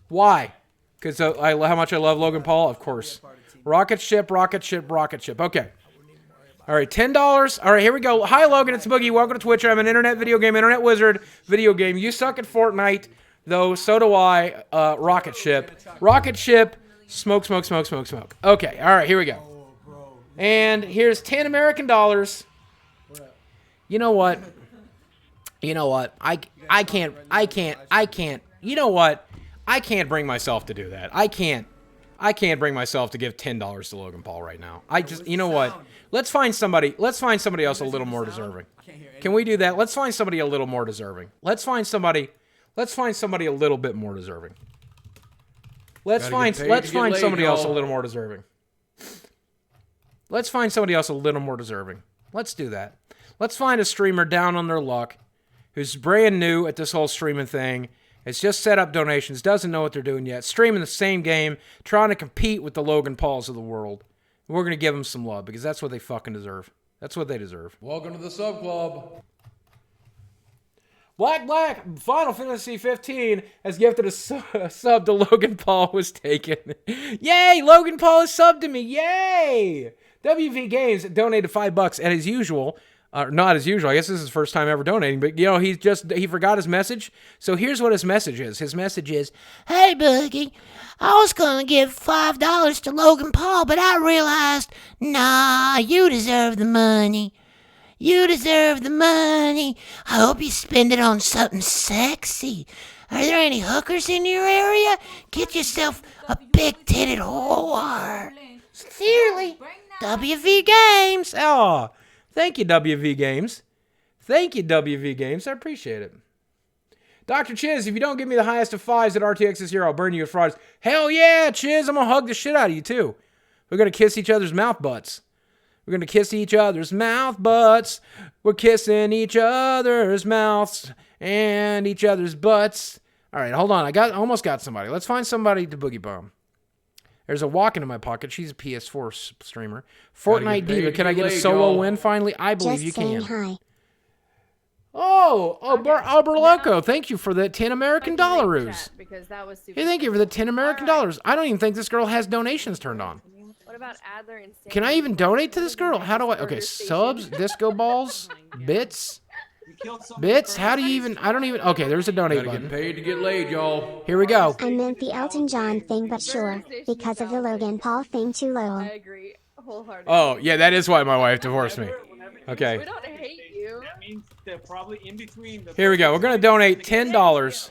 C: Why? Because how much I love Logan Paul? Of course. Rocket ship, rocket ship, rocket ship. Okay. All right, $10. All right, here we go. Hi, Logan. It's Boogie. Welcome to Twitch. I'm an internet wizard video game. You suck at Fortnite, though. So do I. Rocket ship. Rocket ship. Smoke, smoke, smoke, smoke, smoke. Okay. All right, here we go. And here's 10 American dollars. You know what? I can't. You know what? I can't bring myself to do that. I can't bring myself to give $10 to Logan Paul right now. You know what? Let's find somebody else a little more deserving. Can we do that? Let's find somebody a little more deserving. Let's find somebody a little bit more deserving. Let's find somebody else a little more deserving. Let's find somebody else a little more deserving. Let's do that. Let's find a streamer down on their luck who's brand new at this whole streaming thing, has just set up donations, doesn't know what they're doing yet, streaming the same game, trying to compete with the Logan Pauls of the world. We're going to give them some love because that's what they fucking deserve. That's what they deserve.
D: Welcome to the sub club.
C: Black, Final Fantasy 15 has gifted a sub to Logan Paul was taken. Yay, Logan Paul has subbed to me. Yay! WV Games donated $5, and as usual, Not as usual. I guess this is his first time ever donating, but he forgot his message. So here's what his message is. His message is,
G: Hey, Boogie, I was gonna give $5 to Logan Paul, but I realized, nah, you deserve the money. You deserve the money. I hope you spend it on something sexy. Are there any hookers in your area? Get yourself a big-titted whore. Sincerely, WV Games.
C: oh, thank you, WV Games. Thank you, WV Games. I appreciate it. Dr. Chiz, if you don't give me the highest of 5s at RTX this year, I'll burn you with fries. Hell yeah, Chiz. I'm going to hug the shit out of you, too. We're going to kiss each other's mouth butts. We're going to kiss each other's mouth butts. We're kissing each other's mouths and each other's butts. All right, hold on. I almost got somebody. Let's find somebody to Boogie Bomb. There's a walk into my pocket. She's a PS4 streamer. Fortnite Diva. Can I get a solo win finally? I believe you can.
E: Just saying hi.
C: Oh, Berloco. Thank you for the 10 American dollars.
H: Because that was super.
C: Hey, thank you for the 10 American dollars. I don't even think this girl has donations turned on.
H: What about Adler and Sam?
C: Can I even donate to this girl? How do I? Okay, subs, disco balls, bits. Bits? How do you even? I don't even. Okay, there's a donate
D: Gotta
C: button.
D: get paid to get laid, y'all.
C: Here we go.
E: I meant the Elton John thing, but sure, because of the Logan Paul thing too,
H: I
E: lol.
H: agree wholeheartedly.
C: Oh, yeah, that is why my wife divorced me.
H: We
C: Okay,
H: don't hate you.
F: That means they're probably in between. The
C: here we go. We're gonna donate $10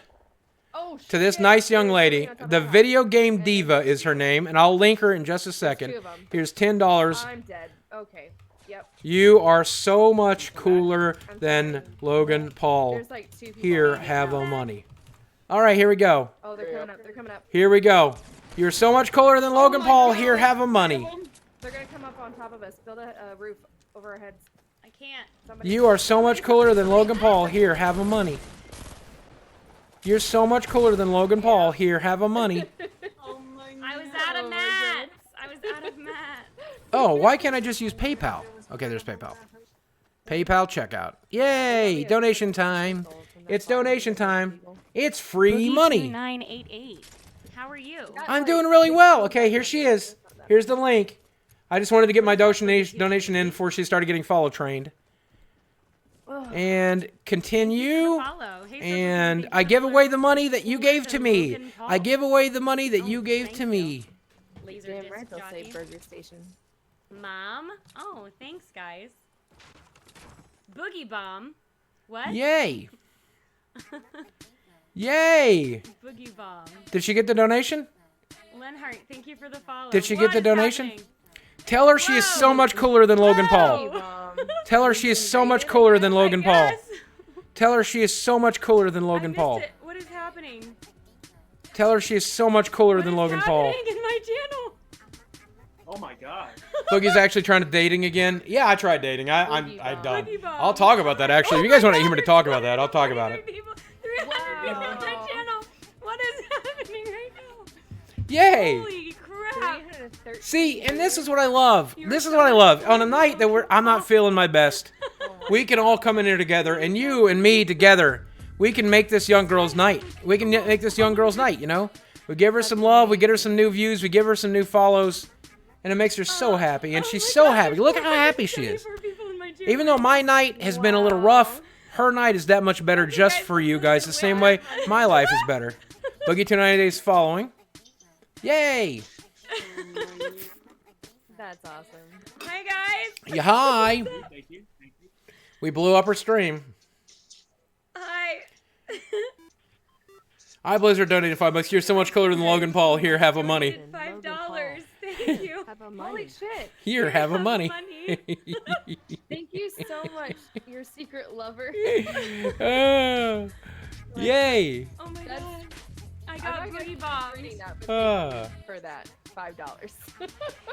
H: Oh,
C: to this
H: shit.
C: nice young
H: We're
C: lady.
H: on top
C: The
H: of that.
C: Video Game Diva is her name, and I'll link her in just a second.
H: Two of 'em.
C: Here's $10.
H: I'm dead. Okay. Yep.
C: You are so much cooler than Logan Paul.
H: There's like 2 people.
C: Here, have the money. All right, here we go.
H: Oh, they're coming up. They're coming up.
C: Here we go. You're so much cooler than Logan Paul. Here, have a money.
H: They're gonna come up on top of us. Build a roof over our heads. I can't. Somebody.
C: You are so much cooler than Logan Paul. Here, have a money. You're so much cooler than Logan Paul. Here, have a money.
I: I was out of mats. I was out of mats.
C: Oh, why can't I just use PayPal? Okay, there's PayPal. PayPal checkout. Yay! Donation time. It's donation time. It's free money.
I: 988. How are you?
C: I'm doing really well. Okay, here she is. Here's the link. I just wanted to get my donation in before she started getting follow trained. And continue.
I: Follow. Hey,
C: And I give away the money that you gave to me. I give away the money that you gave to me.
I: Laser
H: Damn
I: disc
H: right they'll say
I: jockey.
H: Burger Station.
I: Mom. Oh, thanks, guys. Boogie Bomb. What?
C: Yay. Yay.
I: Boogie Bomb.
C: Did she get the donation?
I: Lenhart, thank you for the follow.
C: Did she get the
I: What is
C: donation?
I: happening?
C: Tell her she is so much cooler than Logan Paul. Tell her she is so much cooler than Logan Paul.
I: Yes.
C: Tell her she is so much cooler than Logan
I: I missed
C: Paul.
I: it. What is happening?
C: Tell her she is so much cooler than Logan Paul.
I: What is happening in my channel?
F: Oh my god.
C: Boogie's actually trying to dating again. Yeah, I tried dating. I'm done.
I: Boogie Bomb.
C: I'll talk about that actually. If you guys want to hear me to talk about that, I'll talk about it.
I: 300 people in my channel. What is happening right now?
C: Yay!
I: Holy crap.
C: See, and this is what I love. This is what I love. On a night that I'm not feeling my best, we can all come in here together, and you and me together, we can make this young girl's night. We can make this young girl's night, you know? We give her some love, we get her some new views, we give her some new follows, and it makes her so happy, and she's so happy. Look at how happy she is. Even though my night has been a little rough, her night is that much better just for you guys, the same way my life is better. Boogie 290 days following. Yay!
H: That's awesome.
I: Hi, guys.
C: Yeah, hi.
F: Thank you. Thank you.
C: We blew up her stream.
I: Hi.
C: I Blizzard donated $5. You're so much cooler than Logan Paul. Here, have a money.
I: $5. Thank you.
H: Holy shit.
C: Here, have a money.
H: Thank you so much, your secret lover.
C: Yay.
I: Oh my
H: That's-
I: god. I
H: I'm
I: got
H: not gonna
I: Boogie
H: keep
I: Bombs.
H: reading that, but
C: Ah.
H: thank you for that $5.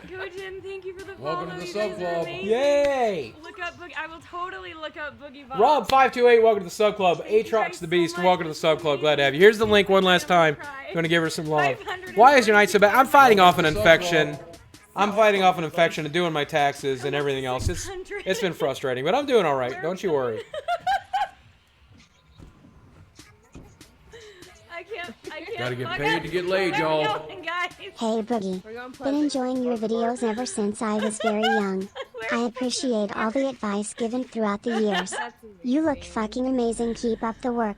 I: Gojin, thank you for the
D: Welcome
I: follow.
D: to the
I: You
D: sub
I: guys are
D: club.
I: amazing.
C: Yay.
I: Look up Boogie. I will totally look up Boogie Bombs.
C: Rob528, welcome to the sub club.
I: Thank you
C: Aatrox
I: guys
C: the
I: so
C: Beast,
I: much.
C: welcome to the sub club. Glad to have you. Here's the link one last time.
I: Cry.
C: I'm gonna give her some love.
I: 500
C: Why is your night so bad? I'm fighting off an infection. I'm fighting off an infection and doing my taxes and everything else. It's been frustrating, but I'm doing all right. Don't you worry.
I: I can't.
D: Gotta get
I: fuck
D: paid
I: up.
D: to get laid,
I: Where are we
D: y'all.
I: going, guys?
E: Hey Boogie,
H: we're going
E: been
H: pleasant.
E: enjoying your videos ever since I was very young.
I: Where
E: I appreciate all the advice given throughout the years. You look fucking amazing. Keep up the work.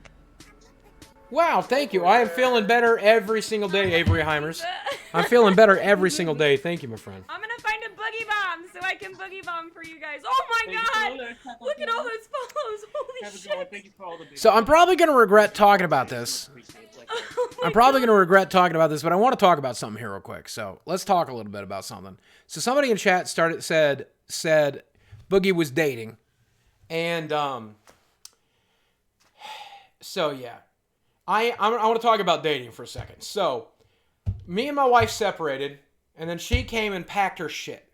C: Wow, thank you. I am feeling better every single day, Avery Heimers. I'm feeling better every single day. Thank you, my friend.
I: I'm gonna find a boogie bomb so I can boogie bomb for you guys. Oh my god! Look at all those follows. Holy shit.
C: So I'm probably going to regret talking about this. I'm probably going to regret talking about this, but I want to talk about something here real quick. So let's talk a little bit about something. So somebody in chat said Boogie was dating. And so yeah. I want to talk about dating for a second. So, me and my wife separated, and then she came and packed her shit.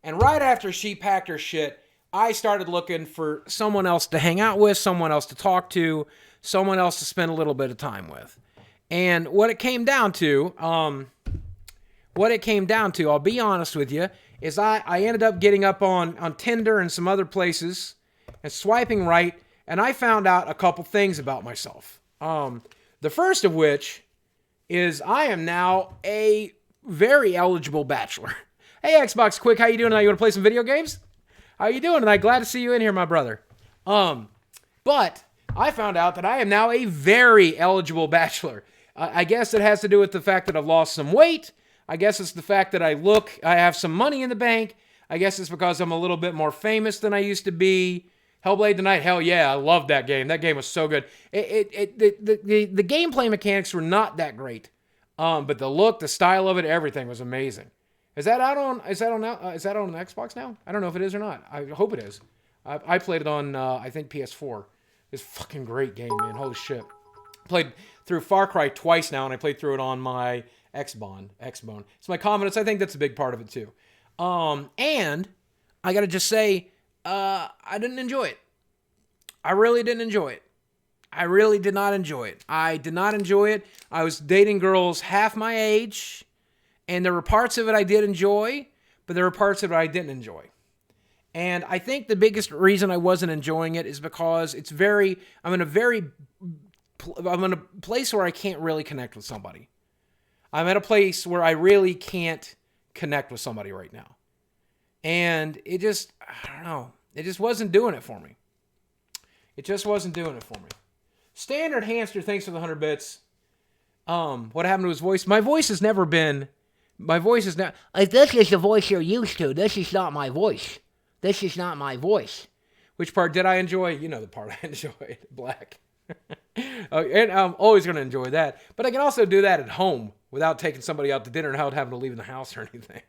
C: And right after she packed her shit, I started looking for someone else to hang out with, someone else to talk to, someone else to spend a little bit of time with. And what it came down to, I'll be honest with you, is I ended up getting up on Tinder and some other places and swiping right, and I found out a couple things about myself. The first of which is I am now a very eligible bachelor. Hey, Xbox Quick, how you doing tonight? You want to play some video games? How you doing tonight? Glad to see you in here, my brother. But I found out that I am now a very eligible bachelor. I guess it has to do with the fact that I've lost some weight. I guess it's the fact that I have some money in the bank. I guess it's because I'm a little bit more famous than I used to be. Hellblade Tonight, hell yeah, I loved that game. That game was so good. The gameplay mechanics were not that great, but the look, the style of it, everything was amazing. Is that on the Xbox now? I don't know if it is or not. I hope it is. I played it on I think PS4. It's a fucking great game, man. Holy shit. Played through Far Cry twice now, and I played through it on my Xbone. It's my confidence. I think that's a big part of it too. And I gotta just say, I didn't enjoy it. I really didn't enjoy it. I really did not enjoy it. I did not enjoy it. I was dating girls half my age, and there were parts of it I did enjoy, but there were parts of it I didn't enjoy. And I think the biggest reason I wasn't enjoying it is because I'm in a place where I can't really connect with somebody. I'm at a place where I really can't connect with somebody right now. And I don't know. It just wasn't doing it for me. It just wasn't doing it for me. Standard Hamster, thanks for the 100 bits. What happened to his voice? My voice has not... Like, this is the voice you're used to. This is not my voice. This is not my voice. Which part did I enjoy? You know the part I enjoyed. Black. And I'm always going to enjoy that. But I can also do that at home without taking somebody out to dinner and without having to leave the house or anything.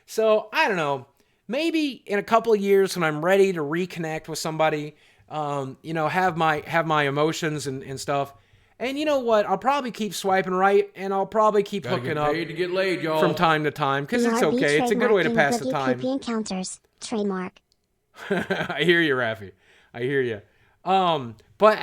C: So, I don't know. Maybe in a couple of years when I'm ready to reconnect with somebody, have my emotions and stuff. And you know what? I'll probably keep swiping right, and I'll probably keep hooking up
D: paid to get laid, y'all.
C: from time to time, because it's okay. It's a good way to pass the time.
E: Creepy encounters. Trademark.
C: I hear you, Raffy. I hear you. But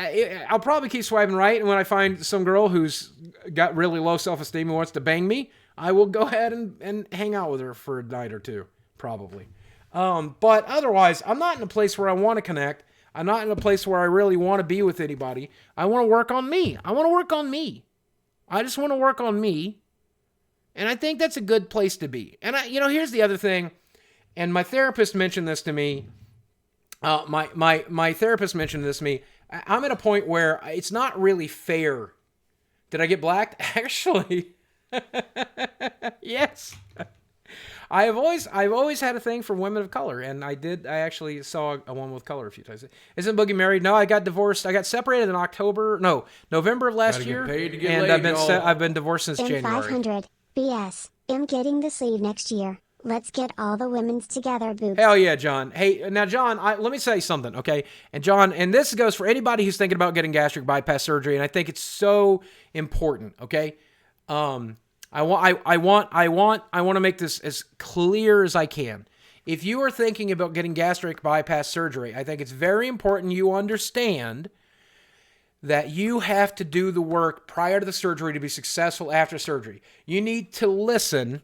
C: I'll probably keep swiping right, and when I find some girl who's got really low self-esteem and wants to bang me, I will go ahead and hang out with her for a night or two, probably. But otherwise, I'm not in a place where I want to connect. I'm not in a place where I really want to be with anybody. I want to work on me. I just want to work on me. And I think that's a good place to be. And here's the other thing. And my therapist mentioned this to me. My therapist mentioned this to me. I'm at a point where it's not really fair. Did I get blacked? Actually, yes. I've always had a thing for women of color, and I actually saw a woman with color a few times. Isn't Boogie married? No, I got divorced. I got separated in November of last year, and I've been divorced since January.
E: 500 BS. I'm getting the sleeve next year. Let's get all the women's together, boobs.
C: Hell yeah, John. Hey, now, John, let me say something, okay? And John, and this goes for anybody who's thinking about getting gastric bypass surgery, and I think it's so important, okay? I want to make this as clear as I can. If you are thinking about getting gastric bypass surgery, I think it's very important you understand that you have to do the work prior to the surgery to be successful after surgery. You need to listen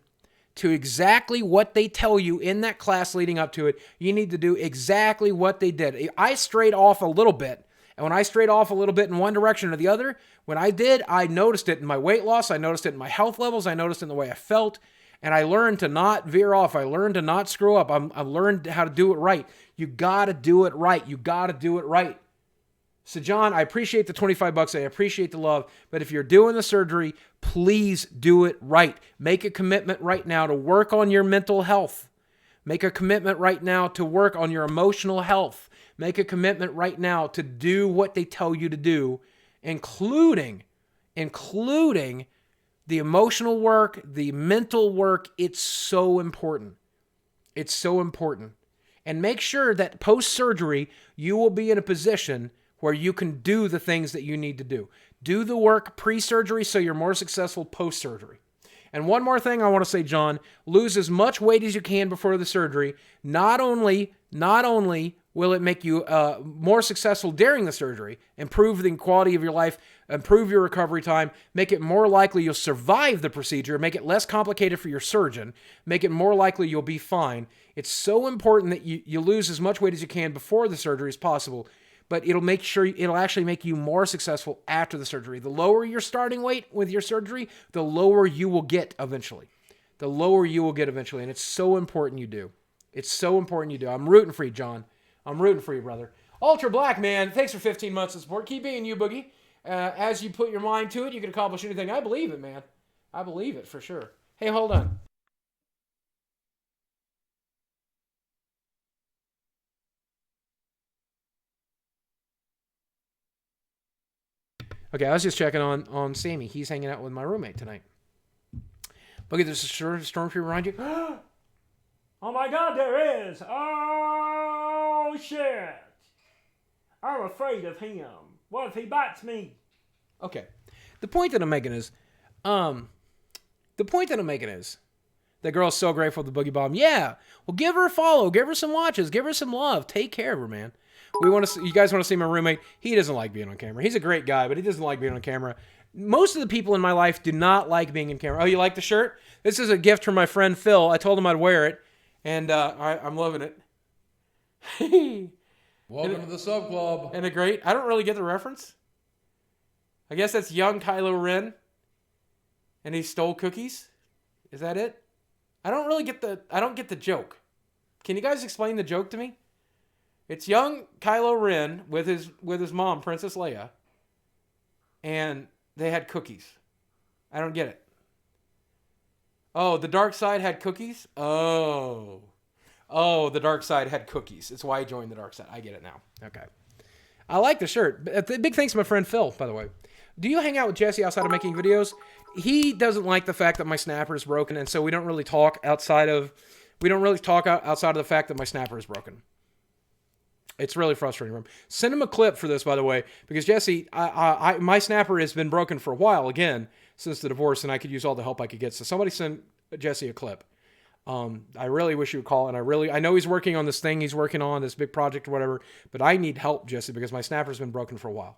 C: to exactly what they tell you in that class leading up to it. You need to do exactly what they did. I strayed off a little bit. And when I strayed off a little bit in one direction or the other, when I did, I noticed it in my weight loss. I noticed it in my health levels. I noticed it in the way I felt. And I learned to not veer off. I learned to not screw up. I learned how to do it right. You got to do it right. You got to do it right. So, John, I appreciate the $25. I appreciate the love. But if you're doing the surgery, please do it right. Make a commitment right now to work on your mental health. Make a commitment right now to work on your emotional health. Make a commitment right now to do what they tell you to do, including the emotional work, the mental work. It's so important. It's so important. And make sure that post-surgery, you will be in a position where you can do the things that you need to do. Do the work pre-surgery so you're more successful post-surgery. And one more thing I want to say, John, lose as much weight as you can before the surgery. Not only will it make you more successful during the surgery, improve the quality of your life, improve your recovery time, make it more likely you'll survive the procedure, make it less complicated for your surgeon, make it more likely you'll be fine. It's so important that you lose as much weight as you can before the surgery as possible, but it'll actually make you more successful after the surgery. The lower your starting weight with your surgery, the lower you will get eventually. The lower you will get eventually, and it's so important you do. It's so important you do. I'm rooting for you, John. I'm rooting for you, brother. Ultra Black, man, thanks for 15 months of support. Keep being you, Boogie. As you put your mind to it, you can accomplish anything. I believe it, man. I believe it for sure. Hey, hold on. Okay, I was just checking on Sammy. He's hanging out with my roommate tonight. Boogie, there's a stormtrooper behind you.
A: Oh my God, there is. Oh shit. I'm afraid of him. What if he bites me?
C: Okay. The point that I'm making is, that girl's so grateful for the Boogie Bomb. Yeah. Well, give her a follow. Give her some watches. Give her some love. Take care of her, man. You guys want to see my roommate? He doesn't like being on camera. He's a great guy, but he doesn't like being on camera. Most of the people in my life do not like being in camera. Oh, you like the shirt? This is a gift from my friend Phil. I told him I'd wear it, and I'm loving it.
D: Welcome to the sub club.
C: Isn't it great? I don't really get the reference. I guess that's young Kylo Ren, and he stole cookies. Is that it? I don't get the joke. Can you guys explain the joke to me? It's young Kylo Ren with his mom, Princess Leia, and they had cookies. I don't get it. Oh, the dark side had cookies? Oh, the dark side had cookies. It's why I joined the dark side. I get it now. Okay. I like the shirt. Big thanks to my friend Phil, by the way. Do you hang out with Jesse outside of making videos? He doesn't like the fact that my snapper is broken, and so we don't really talk outside of the fact that my snapper is broken. It's really frustrating for him. Send him a clip for this, by the way, because Jesse, my snapper has been broken for a while again since the divorce, and I could use all the help I could get. So somebody send Jesse a clip. I really wish you would call, and I know he's working on this thing he's working on, this big project or whatever, but I need help, Jesse, because my snapper's been broken for a while.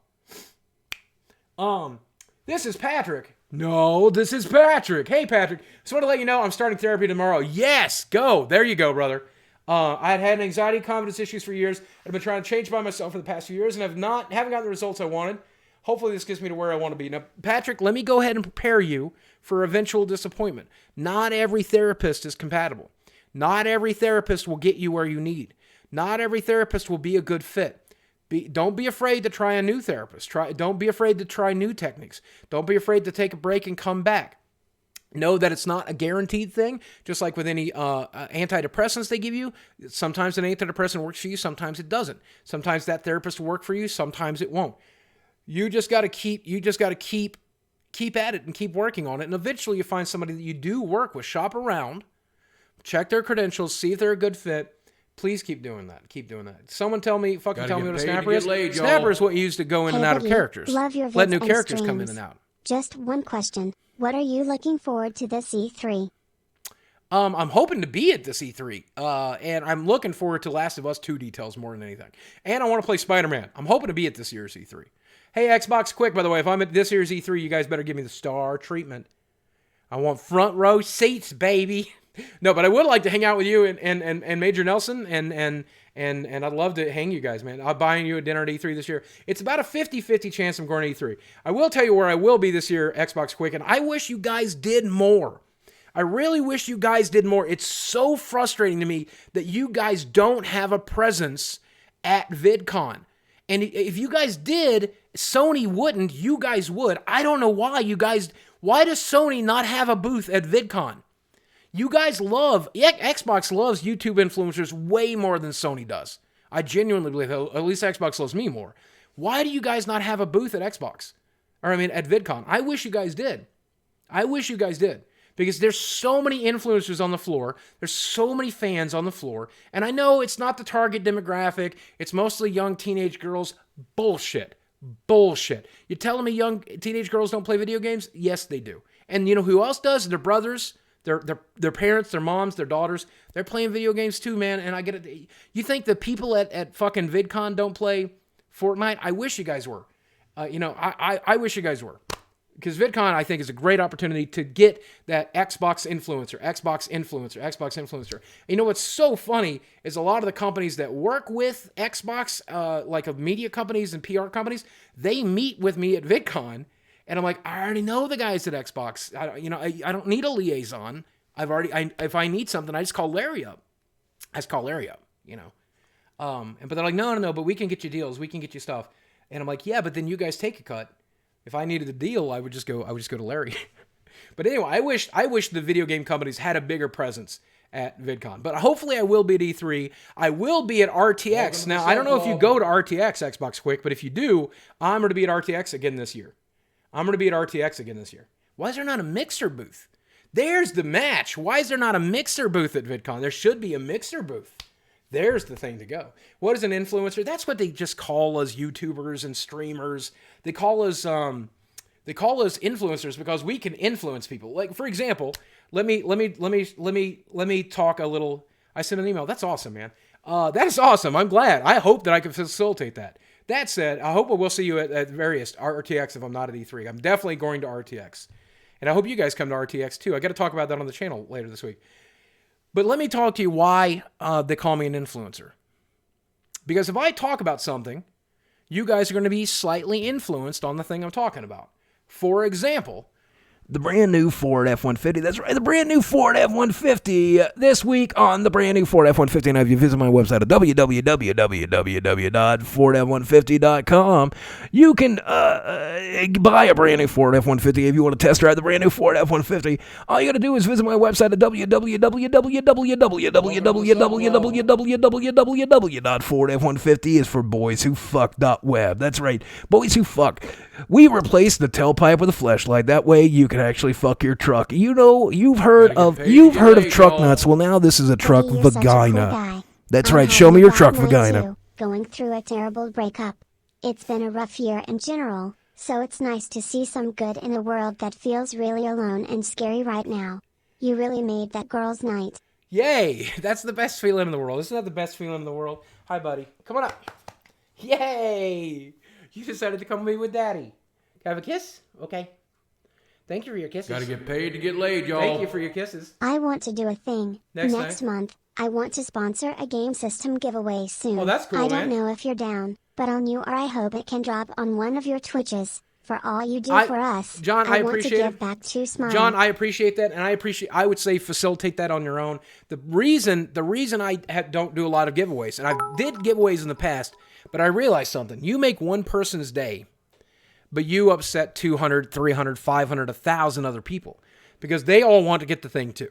C: This is Patrick. No, this is Patrick. Hey, Patrick. Just want to let you know I'm starting therapy tomorrow. Yes, go. There you go, brother. I had anxiety and confidence issues for years. I've been trying to change by myself for the past few years, and haven't gotten the results I wanted. Hopefully this gets me to where I want to be. Now, Patrick, let me go ahead and prepare you for eventual disappointment. Not every therapist is compatible. Not every therapist will get you where you need. Not every therapist will be a good fit. Don't be afraid to try a new therapist. Don't be afraid to try new techniques. Don't be afraid to take a break and come back. Know that it's not a guaranteed thing, just like with any antidepressants they give you. Sometimes an antidepressant works for you, sometimes it doesn't. Sometimes that therapist will work for you, sometimes it won't. You just got to keep at it and keep working on it, and eventually you find somebody that you do work with. Shop around, check their credentials, see if they're a good fit. Please keep doing that. Keep doing that. Someone tell me what a snapper is. Snapper is what you use to go in and out of characters.
E: Love your vids
C: Let new
E: and
C: characters
E: streams.
C: come in and out.
E: Just one question. What are you looking forward to this E3?
C: I'm hoping to be at this E3, and I'm looking forward to Last of Us 2 details more than anything. And I want to play Spider-Man. I'm hoping to be at this year's E3. Hey, Xbox Quick, by the way, if I'm at this year's E3, you guys better give me the star treatment. I want front row seats, baby. No, but I would like to hang out with you and Major Nelson, and I'd love to hang you guys, man. I'm buying you a dinner at E3 this year. It's about a 50-50 chance I'm going to E3. I will tell you where I will be this year, Xbox Quick, and I wish you guys did more. I really wish you guys did more. It's so frustrating to me that you guys don't have a presence at VidCon. And if you guys did, Sony wouldn't. You guys would. I don't know why you guys... Why does Sony not have a booth at VidCon? You guys Xbox loves YouTube influencers way more than Sony does. I genuinely believe that. At least Xbox loves me more. Why do you guys not have a booth at Xbox? Or at VidCon? I wish you guys did. Because there's so many influencers on the floor. There's so many fans on the floor. And I know it's not the target demographic. It's mostly young teenage girls. Bullshit. You're telling me young teenage girls don't play video games? Yes, they do. And you know who else does? Their brothers, their parents, their moms, their daughters. They're playing video games too, man. And I get it. You think the people at fucking VidCon don't play Fortnite? I wish you guys were. I wish you guys were. Because VidCon, I think, is a great opportunity to get that Xbox influencer. And you know what's so funny is a lot of the companies that work with Xbox, like media companies and PR companies, they meet with me at VidCon, and I'm like, I already know the guys at Xbox. I don't need a liaison. If I need something, I just call Larry up. But they're like, no, but we can get you deals. We can get you stuff. And I'm like, yeah, but then you guys take a cut. If I needed a deal, I would just go to Larry. But anyway, I wish the video game companies had a bigger presence at VidCon. But hopefully I will be at E3. I will be at RTX. Now, I don't know if you go to RTX, Xbox Quick, but if you do, I'm going to be at RTX again this year. Why is there not a Mixer booth? There's the match. Why is there not a Mixer booth at VidCon? There should be a Mixer booth. There's the thing to go. What is an influencer? That's what they just call us YouTubers and streamers. They call us influencers because we can influence people. Like, for example, let me talk a little. I sent an email. That's awesome, man. That is awesome. I'm glad. I hope that I can facilitate that. That said, I hope we'll see you at various RTX if I'm not at E3. I'm definitely going to RTX. And I hope you guys come to RTX too. I got to talk about that on the channel later this week. But let me talk to you why they call me an influencer. Because if I talk about something, you guys are going to be slightly influenced on the thing I'm talking about. For example, the brand new Ford F-150. That's right, the brand new Ford F-150. This week on the brand new Ford F-150. Now, if you visit my website at www.fordf150.com, you can buy a brand new Ford F-150 if you want to test drive the brand new Ford F-150. All you got to do is visit my website at www.fordf150 is for boys who fuck.web. That's right, boys who fuck. We replaced the tailpipe with a fleshlight. That way you can actually fuck your truck. You know, you've heard of truck nuts. Well, now this is a truck vagina. That's right. Show me your truck vagina.
E: Going through a terrible breakup. It's been a rough year in general, so it's nice to see some good in a world that feels really alone and scary right now. You really made that girl's night.
C: Yay! That's the best feeling in the world. Isn't that the best feeling in the world? Hi, buddy. Come on up. Yay! You decided to come meet with Daddy. Can I have a kiss? Okay. Thank you for your kisses.
D: Gotta get paid to get laid, y'all.
C: Thank you for your kisses.
E: I want to do a thing. Next month, I want to sponsor a game system giveaway soon.
C: Oh, that's cool,
E: I don't know if you're down, but on you or I hope it can drop on one of your Twitches. For all you do for us,
C: John, I appreciate
E: want to give back to Smile.
C: John, I appreciate that, and I would say facilitate that on your own. The reason I don't do a lot of giveaways, and I did giveaways in the past, but I realized something. You make one person's day, but you upset 200, 300, 500, 1,000 other people because they all want to get the thing too.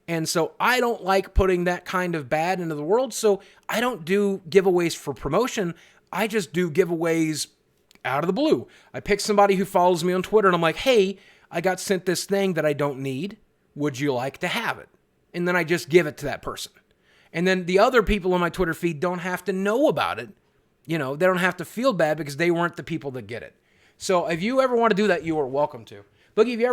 C: And so I don't like putting that kind of bad into the world, so I don't do giveaways for promotion. I just do giveaways out of the blue. I pick somebody who follows me on Twitter, and I'm like, hey, I got sent this thing that I don't need. Would you like to have it? And then I just give it to that person. And then the other people on my Twitter feed don't have to know about it. You know, they don't have to feel bad because they weren't the people that get it. So if you ever want to do that, you are welcome to. Boogie, have you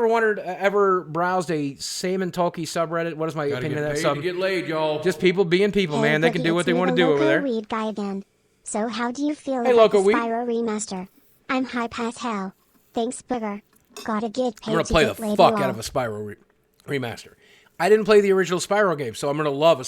C: ever browsed a Salmon Talkie subreddit? What is my opinion of that sub?
D: To get laid, y'all.
C: Just people being people, man. They can do what they want to do over there.
E: Weed guy again. So how do you feel
C: hey,
E: about the
C: Weed.
E: Spyro remaster? I'm hype as hell. Thanks, Booger. Gotta get paid.
C: I'm gonna play the fuck out of a Spyro remaster. I didn't play the original Spyro game, so I'm gonna love a